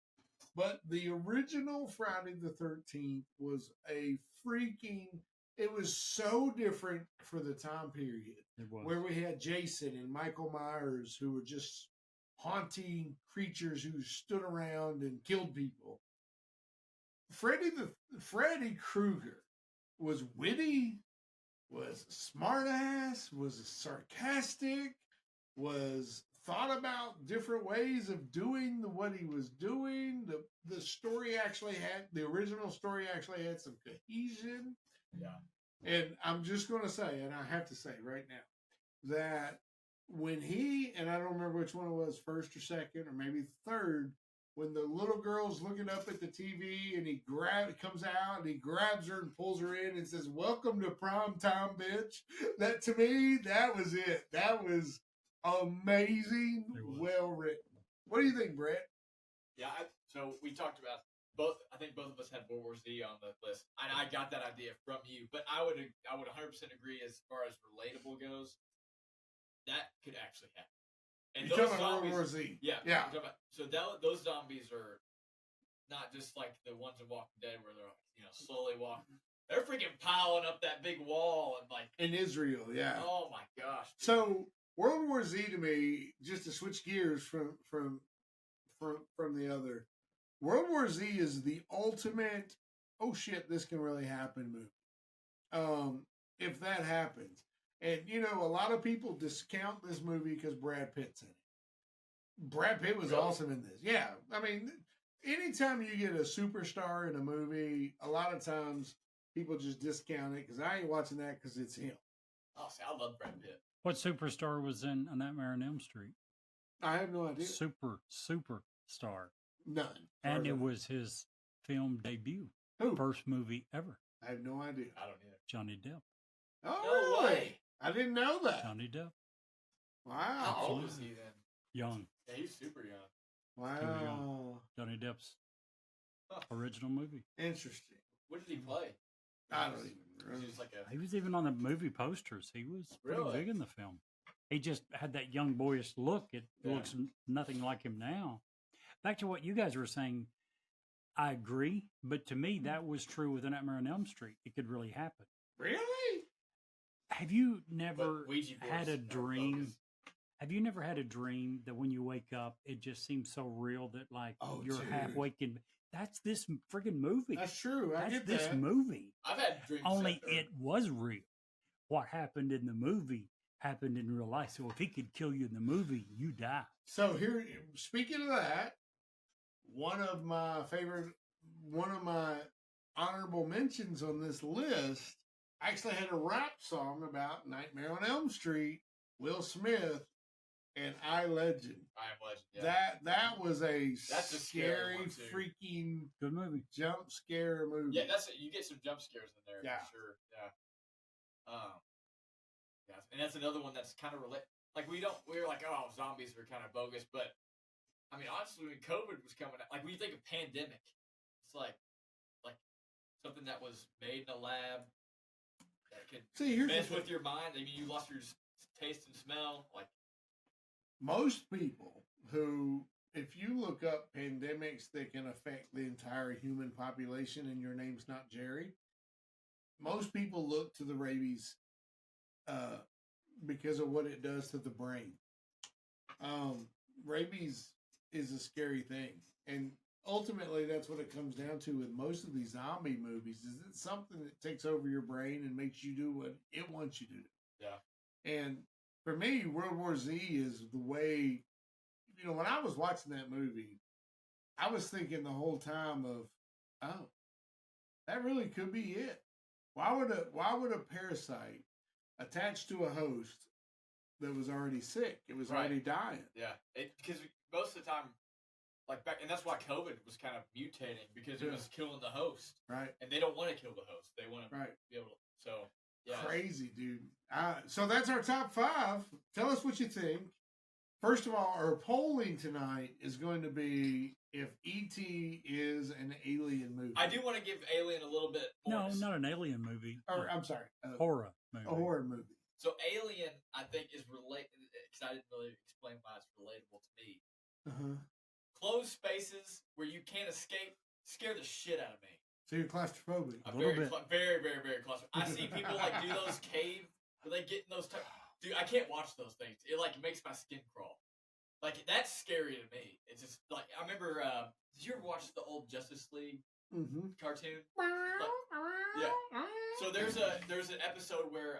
But the original Friday the 13th was it was so different for the time period. It was. Where we had Jason and Michael Myers, who were just haunting creatures who stood around and killed people. Freddy Krueger was witty, was smart ass, was sarcastic, was thought about different ways of doing what he was doing. The story the original story actually had some cohesion. Yeah. And I'm just going to say, and I have to say right now, that when and I don't remember which one it was, first or second, or maybe third, when the little girl's looking up at the TV and he comes out and he grabs her and pulls her in and says, "Welcome to prime time, bitch." That, to me, that was it. That was amazing, well written. What do you think, Brett? Yeah, so we talked about both. I think both of us had World War Z on the list, and I got that idea from you. But I would 100% agree as far as relatable goes. That could actually happen. And You're those talking about zombies, World War Z. yeah. Yeah. Those zombies are not just like the ones in Walking Dead where they're slowly walking. They're freaking piling up that big wall and like in Israel, yeah. Oh my gosh. Dude. So World War Z to me, just to switch gears from the other, World War Z is the ultimate, oh shit, this can really happen movie. If that happens. And, a lot of people discount this movie because Brad Pitt's in it. Brad Pitt was awesome in this. Yeah. I mean, anytime you get a superstar in a movie, a lot of times people just discount it because I ain't watching that because it's him. Oh, see, I love Brad Pitt. What superstar was in A Nightmare on Elm Street? I have no idea. Superstar. None. And it was his film debut. Who? First movie ever. I have no idea. I don't either. Johnny Depp. Oh, No way. I didn't know that. Johnny Depp. Wow. How old was he then? Young. Yeah, he's super young. Wow. Johnny Depp's original movie. Interesting. What did he play? I don't even know. He was like He was even on the movie posters. He was pretty Really? big in the film. He just had that young boyish look. It looks nothing like him now. Back to what you guys were saying, I agree. But to me, that was true with A Nightmare on Elm Street. It could really happen. Really? Have you never But Ouija boards had a don't dream? focus. Have you never had a dream that when you wake up, it just seems so real that like you're half dude. waking? That's this friggin' movie. That's true. I That's get this that. movie. I've had dreams. Only that are- it was real. What happened in the movie happened in real life. So if he could kill you in the movie, you die. So here, speaking of that, one of my honorable mentions on this list actually had a rap song about Nightmare on Elm Street, Will Smith, and I Legend. I Am Legend. Yeah. That was That's a scary scary one, too. freaking Good movie. jump scare movie. Yeah, you get some jump scares in there. Yeah. For sure. Yeah. Yeah, and that's another one that's kind of like we were like, oh, zombies are kind of bogus, but I mean, honestly, when COVID was coming out, like when you think of pandemic, it's like something that was made in a lab that could See, mess with your mind. I mean, you lost your taste and smell. Like most people who if you look up pandemics that can affect the entire human population and your name's not Jerry, most people look to the rabies because of what it does to the brain. Rabies is a scary thing. And ultimately, that's what it comes down to with most of these zombie movies is it's something that takes over your brain and makes you do what it wants you to do. Yeah. And for me, World War Z is the way, you know, when I was watching that movie, I was thinking the whole time of, oh, that really could be it. Why would a parasite attach to a host that was already sick? It was already dying. Yeah, because most of the time, like back, and that's why COVID was kind of mutating because it was killing the host, Right. and they don't want to kill the host; they want to Right. be able to. So yeah, Crazy, dude. So that's our top 5. Tell us what you think. First of all, our polling tonight is going to be if E.T. is an alien movie. I do want to give Alien a little bit more. No, not an alien movie. Or, I'm sorry. Horror movie. A horror movie. So Alien, I think, is related, because I didn't really explain why it's relatable to me. Uh-huh. Closed spaces where you can't escape scare the shit out of me. So you're claustrophobic. I'm A little bit. very, very, very claustrophobic. I see people like do those cave where they get in those. Dude, I can't watch those things. It like makes my skin crawl. Like that's scary to me. It's just like I remember. Did you ever watch the old Justice League cartoon? Yeah. So there's an episode where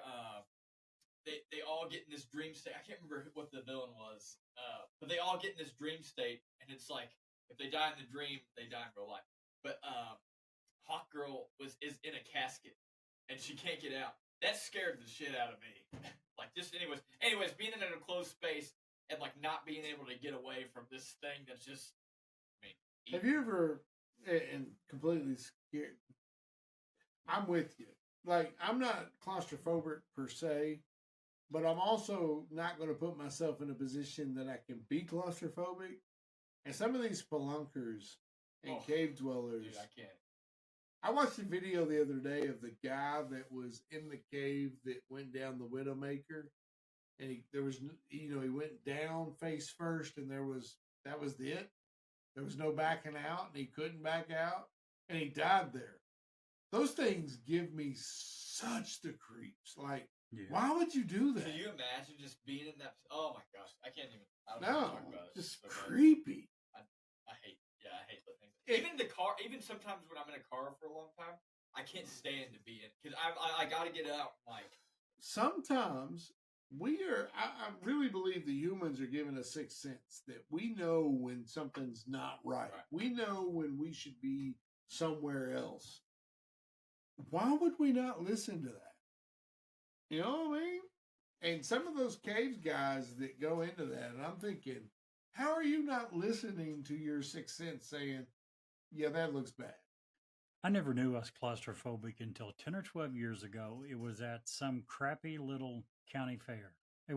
they all get in this dream state. I can't remember what the villain was, but they all get in this dream state, and it's like if they die in the dream, they die in real life. But Hawk Girl is in a casket, and she can't get out. That scared the shit out of me. Like just anyways, being in a closed space and like not being able to get away from this thing that's just. I mean, Have you ever and completely scared? I'm with you. Like I'm not claustrophobic per se, but I'm also not going to put myself in a position that I can be claustrophobic. And some of these spelunkers and cave dwellers. Dude, I can't. I watched a video the other day of the guy that was in the cave that went down the Widowmaker, and he went down face first, and that was it. There was no backing out, and he couldn't back out, and he died there. Those things give me such the creeps. Like, why would you do that? Can you imagine just being in that? Oh my gosh, I can't even. I don't No, even talk about it. just It's so bad. creepy. I hate the things. Even the car. Even sometimes when I'm in a car for a long time, I can't stand to be in because I got to get out. Like Sometimes I really believe the humans are given a sixth sense that we know when something's not right. We know when we should be somewhere else. Why would we not listen to that? You know what I mean? And some of those caves guys that go into that, and I'm thinking, how are you not listening to your sixth sense saying, yeah, that looks bad? I never knew I was claustrophobic until 10 or 12 years ago. It was at some crappy little county fair. It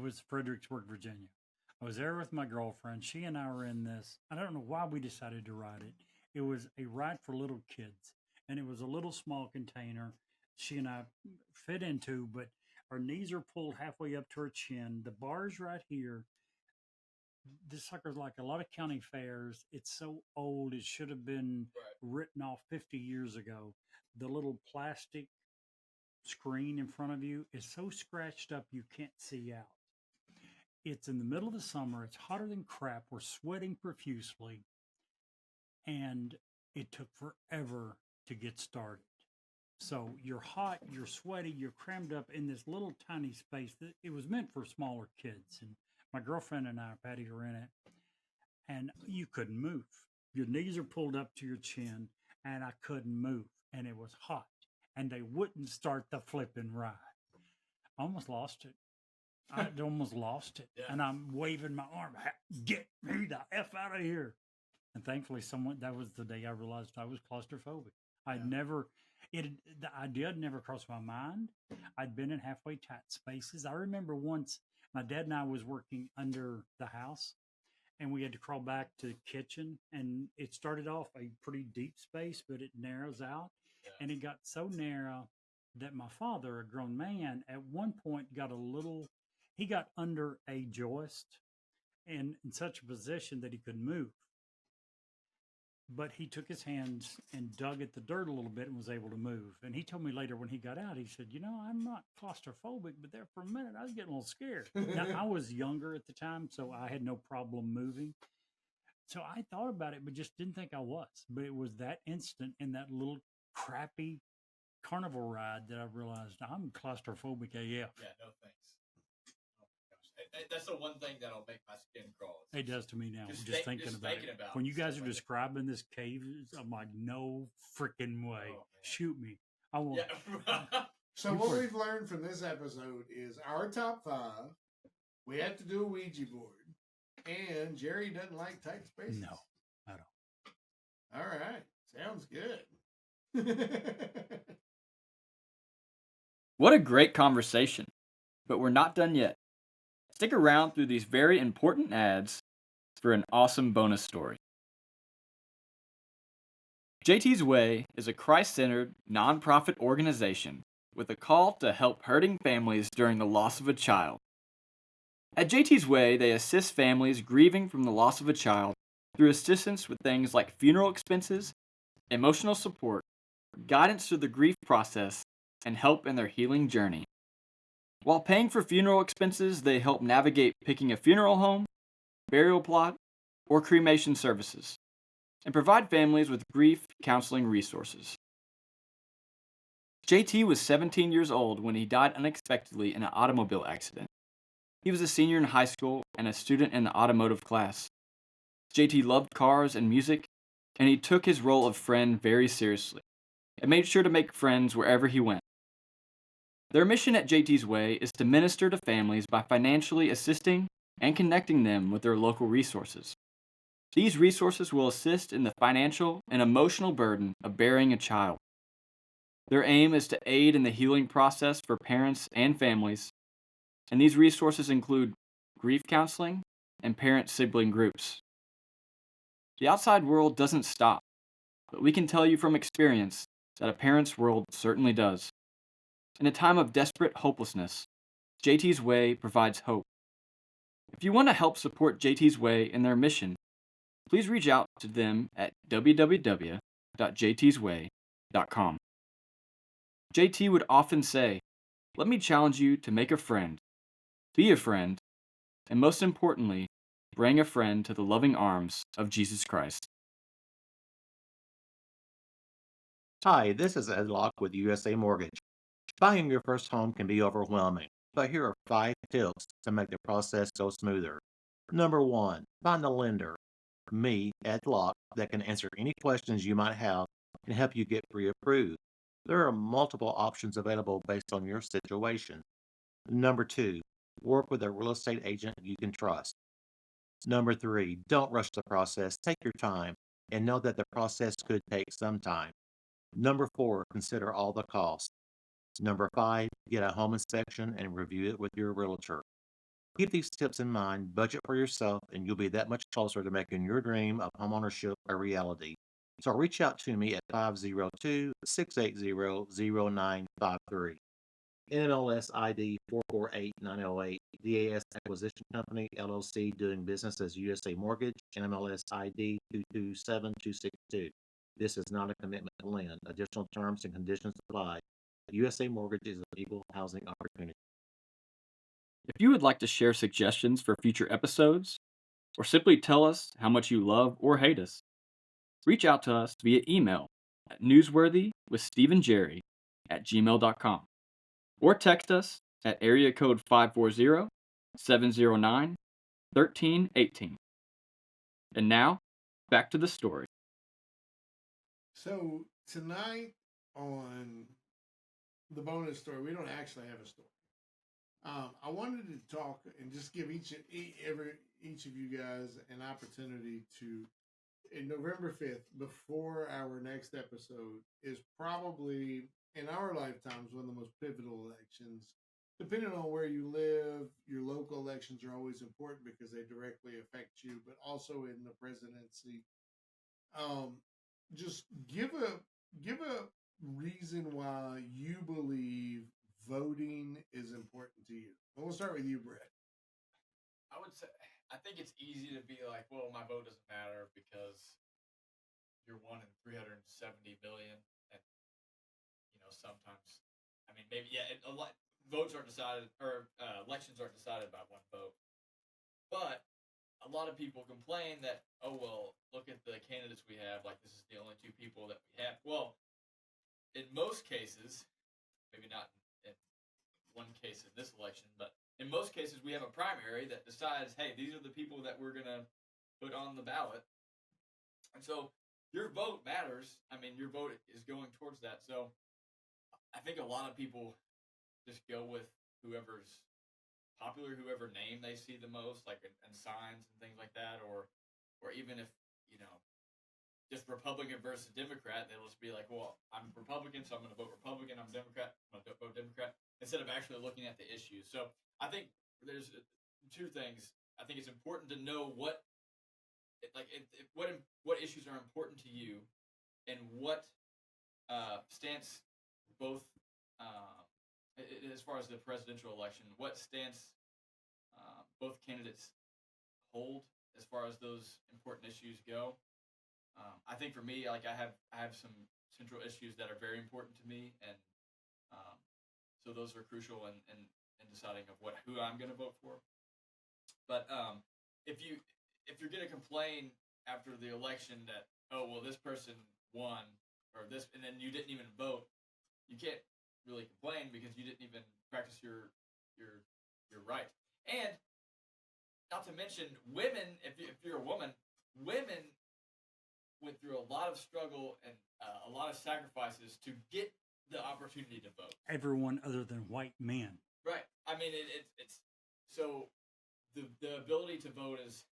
was Fredericksburg, Virginia. I was there with my girlfriend. She and I were in this. I don't know why we decided to ride it. It was a ride for little kids, and it was a little small container she and I fit into, but our knees are pulled halfway up to her chin. The bar's right here. This sucker's like a lot of county fairs. It's so old. It should have been written off 50 years ago. The little plastic screen in front of you is so scratched up you can't see out. It's in the middle of the summer. It's hotter than crap. We're sweating profusely. And it took forever to get started. So you're hot, you're sweaty, you're crammed up in this little tiny space that it was meant for smaller kids. And my girlfriend and I, Patty, are in it, and you couldn't move. Your knees are pulled up to your chin, and I couldn't move, and it was hot, and they wouldn't start the flipping ride. I almost lost it. I almost lost it, and I'm waving my arm, get me the F out of here. And thankfully, that was the day I realized I was claustrophobic. The idea had never crossed my mind. I'd been in halfway tight spaces. I remember once my dad and I was working under the house, and we had to crawl back to the kitchen, and it started off a pretty deep space, but it narrows out, and it got so narrow that my father, a grown man, at one point he got under a joist, and in such a position that he couldn't move. But he took his hands and dug at the dirt a little bit and was able to move. And he told me later when he got out, he said, I'm not claustrophobic, but there for a minute, I was getting a little scared. Now, I was younger at the time, so I had no problem moving. So I thought about it, but just didn't think I was. But it was that instant in that little crappy carnival ride that I realized I'm claustrophobic AF. Yeah, no thanks. Oh my gosh. That's the one thing that'll make my skin crawl. It does to me now. Just thinking about it. About when you guys are like describing this cave, I'm like, no freaking way. Oh, shoot me. I want. Yeah. So what we've learned from this episode is our top 5. We have to do a Ouija board. And Jerry doesn't like tight spaces. No, I don't. All right. Sounds good. What a great conversation. But we're not done yet. Stick around through these very important ads for an awesome bonus story. JT's Way is a Christ-centered, nonprofit organization with a call to help hurting families during the loss of a child. At JT's Way, they assist families grieving from the loss of a child through assistance with things like funeral expenses, emotional support, guidance through the grief process, and help in their healing journey. While paying for funeral expenses, they help navigate picking a funeral home, burial plot, or cremation services, and provide families with grief counseling resources. JT was 17 years old when he died unexpectedly in an automobile accident. He was a senior in high school and a student in the automotive class. JT loved cars and music, and he took his role of friend very seriously and made sure to make friends wherever he went. Their mission at JT's Way is to minister to families by financially assisting and connecting them with their local resources. These resources will assist in the financial and emotional burden of burying a child. Their aim is to aid in the healing process for parents and families, and these resources include grief counseling and parent-sibling groups. The outside world doesn't stop, but we can tell you from experience that a parent's world certainly does. In a time of desperate hopelessness, JT's Way provides hope. If you want to help support JT's Way in their mission, please reach out to them at www.jtsway.com. JT would often say, "Let me challenge you to make a friend, be a friend, and most importantly, bring a friend to the loving arms of Jesus Christ." Hi, this is Ed Locke with USA Mortgage. Buying your first home can be overwhelming, but here are 5 tips to make the process go smoother. Number 1, find a lender, me, Ed Locke, that can answer any questions you might have and help you get pre-approved. There are multiple options available based on your situation. Number 2, work with a real estate agent you can trust. Number 3, don't rush the process. Take your time and know that the process could take some time. Number 4, consider all the costs. Number 5, get a home inspection and review it with your realtor. Keep these tips in mind, budget for yourself, and you'll be that much closer to making your dream of homeownership a reality. So reach out to me at 502-680-0953. NMLS ID 448908, DAS Acquisition Company, LLC, doing business as USA Mortgage, NMLS ID 227262. This is not a commitment to lend. Additional terms and conditions apply. USA Mortgage is an equal housing opportunity. If you would like to share suggestions for future episodes, or simply tell us how much you love or hate us, reach out to us via email at newsworthywithsteveandjerry@gmail.com or text us at area code 540-709-1318. And now, back to the story. So tonight on the bonus story, we don't actually have a story. I wanted to talk and just give each of you guys an opportunity to, in November 5th, before our next episode, is probably in our lifetimes one of the most pivotal elections. Depending on where you live, your local elections are always important because they directly affect you, but also in the presidency. Just give a reason why you believe voting is important to you. We'll start with you, Brett. I would say I think it's easy to be like, well, my vote doesn't matter because you're one in 370 million, and sometimes, I mean, maybe a lot votes aren't decided, or elections aren't decided by one vote, but a lot of people complain that, oh well, look at the candidates we have, like this is the only two people that we have. Well, in most cases, maybe not in one case in this election, but in most cases we have a primary that decides, hey, these are the people that we're gonna put on the ballot, and so your vote matters. I mean, your vote is going towards that. So I think a lot of people just go with whoever's popular, whoever name they see the most, like and signs and things like that, or even if just Republican versus Democrat, they'll just be like, well, I'm Republican, so I'm going to vote Republican. I'm Democrat, I'm going to vote Democrat, instead of actually looking at the issues. So I think there's two things. I think it's important to know what issues are important to you, and what stance both as far as the presidential election, what stance both candidates hold as far as those important issues go. I think for me, like I have some central issues that are very important to me, and so those are crucial in deciding of who I'm going to vote for. But if you're going to complain after the election that, oh well, this person won, or this, and then you didn't even vote, you can't really complain because you didn't even practice your right. And not to mention, women, if you're a woman, women went through a lot of struggle and a lot of sacrifices to get the opportunity to vote. Everyone other than white men. Right. I mean, it's so the ability to vote is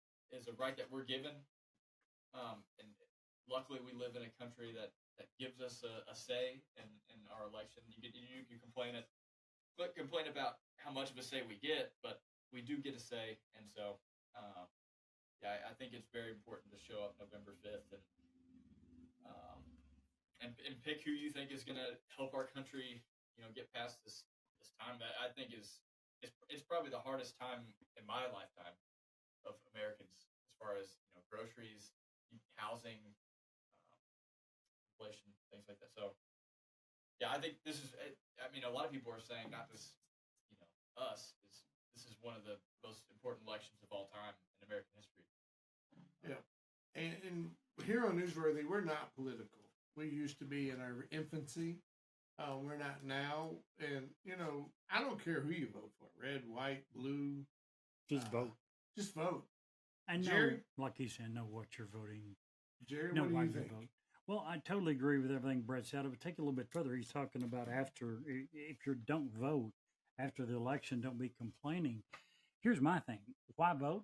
a right that we're given, and luckily we live in a country that gives us a say in our election. You can complain about how much of a say we get, but we do get a say, and so I think it's very important to show up November 5th and pick who you think is going to help our country, get past this time that I think it's probably the hardest time in my lifetime of Americans, as far as groceries, housing, inflation, things like that. So yeah, I think this is. I mean, a lot of people are saying, not just us, this is one of the most important elections of all time in American history. Yeah, and here on Newsworthy, we're not political. We used to be in our infancy. We're not now, and I don't care who you vote for, red, white, blue. Just vote. Just vote. And Jerry? know, like you said, know what you're voting. Jerry, Know what do why you you think? vote. Well, I totally agree with everything Brett said. I would take it a little bit further. He's talking about if you don't vote after the election, don't be complaining. Here's my thing. Why vote?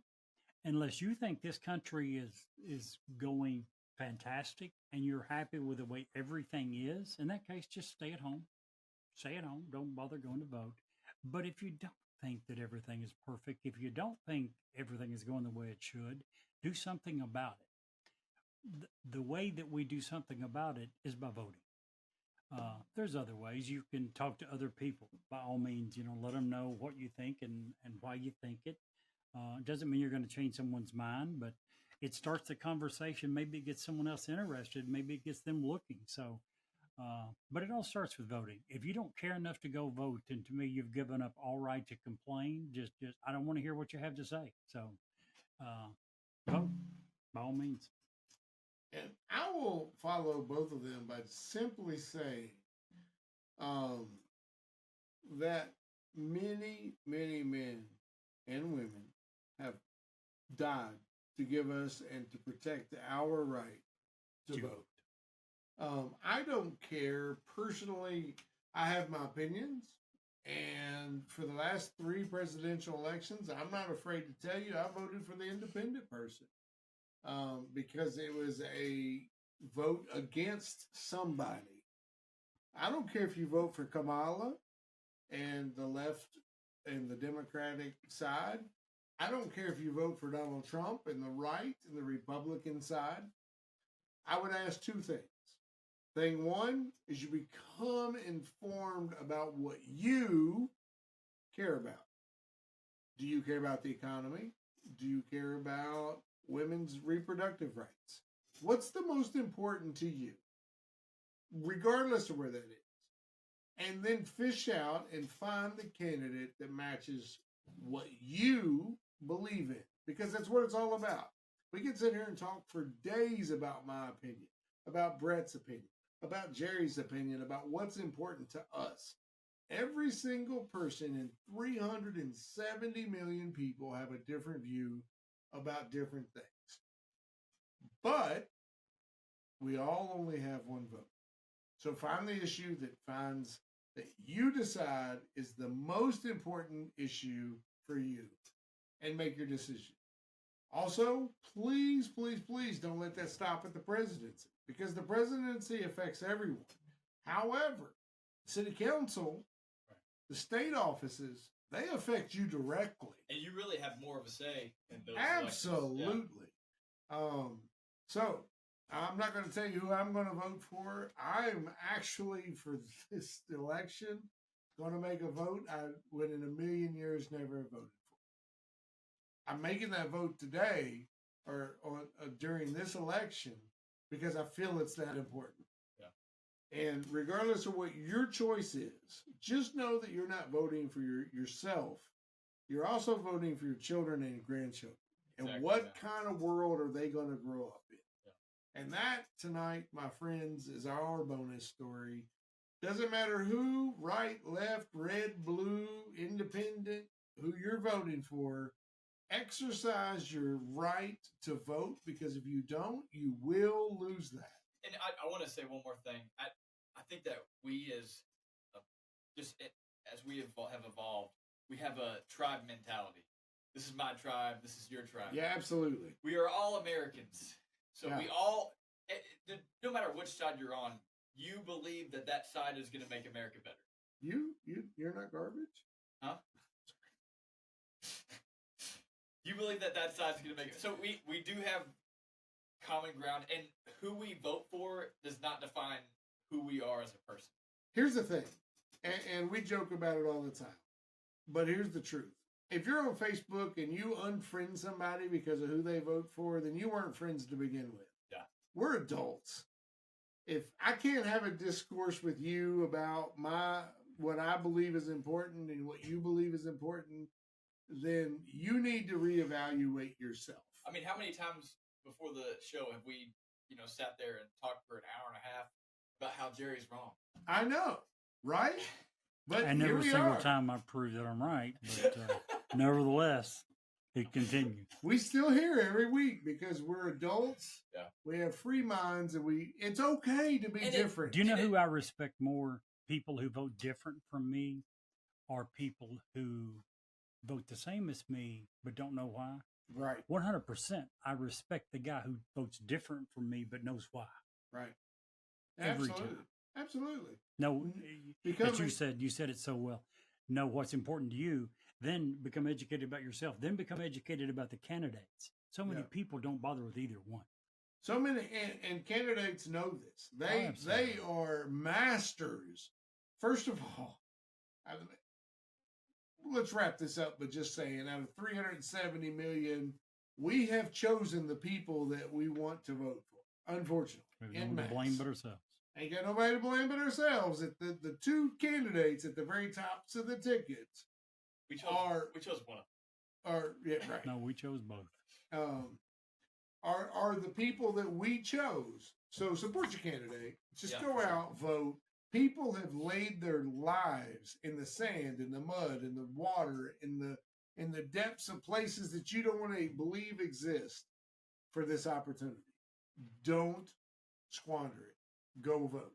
Unless you think this country is going fantastic and you're happy with the way everything is, in that case, just stay at home. Stay at home. Don't bother going to vote. But if you don't think that everything is perfect, if you don't think everything is going the way it should, do something about it. The way that we do something about it is by voting. There's other ways. You can talk to other people. By all means, let them know what you think and why you think it. Doesn't mean you're going to change someone's mind, but it starts the conversation. Maybe it gets someone else interested. Maybe it gets them looking. So, but it all starts with voting. If you don't care enough to go vote, then to me, you've given up all right to complain. Just I don't want to hear what you have to say. So, vote by all means. And I will follow both of them by simply saying that many, many men and women have died to give us and to protect our right to vote. I don't care. Personally, I have my opinions. And for the last 3 presidential elections, I'm not afraid to tell you I voted for the independent person. Because it was a vote against somebody. I don't care if you vote for Kamala and the left and the Democratic side. I don't care if you vote for Donald Trump and the right and the Republican side. I would ask 2 things. Thing one is you become informed about what you care about. Do you care about the economy? Do you care about women's reproductive rights? What's the most important to you, regardless of where that is? And then fish out and find the candidate that matches what you believe in, because that's what it's all about. We can sit here and talk for days about my opinion, about Brett's opinion, about Jerry's opinion, about what's important to us. Every single person in 370 million people have a different view about different things. But we all only have one vote. So find the issue that you decide is the most important issue for you and make your decision. Also, please, please, please don't let that stop at the presidency, because the presidency affects everyone. However, city council, the state offices, they affect you directly. And you really have more of a say in those Absolutely. elections. So I'm not going to tell you who I'm going to vote for. I'm actually, for this election, going to make a vote I would in a million years never have voted for. I'm making that vote today or during this election because I feel it's that important. Yeah. And regardless of what your choice is, just know that you're not voting for yourself. You're also voting for your children and grandchildren. And what kind of world are they going to grow up in? Yeah. And that, tonight, my friends, is our bonus story. Doesn't matter who, right, left, red, blue, independent, who you're voting for, exercise your right to vote, because if you don't, you will lose that. And I want to say one more thing. I think that we as we have evolved, we have a tribe mentality. This is my tribe. This is your tribe. Yeah, absolutely. We are all Americans. So we all, no matter which side you're on, you believe that side is going to make America better. You're not garbage? Huh? You believe that side is going to make it. So we do have common ground, and who we vote for does not define who we are as a person. Here's the thing, and we joke about it all the time, but here's the truth. If you're on Facebook and you unfriend somebody because of who they vote for, then you weren't friends to begin with. Yeah. We're adults. If I can't have a discourse with you about what I believe is important and what you believe is important, then you need to reevaluate yourself. I mean, how many times before the show have we, sat there and talked for an hour and a half about how Jerry's wrong? I know, right? But and every single time I prove that I'm right, but nevertheless, it continues. We still hear every week because we're adults. Yeah. We have free minds, and it's okay to be different. Do you know who I respect more? People who vote different from me, or people who vote the same as me but don't know why? Right. 100%. I respect the guy who votes different from me but knows why. Right. Every Absolutely. time. Absolutely. No, but you said it so well. Know what's important to you, then become educated about yourself, then become educated about the candidates. So many people don't bother with either one. So many, and candidates know this. They are masters. First of all, let's wrap this up by just saying, out of 370 million, we have chosen the people that we want to vote for. Unfortunately, we don't blame but ourselves. Ain't got nobody to blame but ourselves. At the two candidates at the very tops of the tickets, we chose one of them. Right. No, we chose both. Are the people that we chose. So support your candidate. Just go out, vote. People have laid their lives in the sand, in the mud, in the water, in the depths of places that you don't want to believe exist for this opportunity. Don't squander it. Go vote.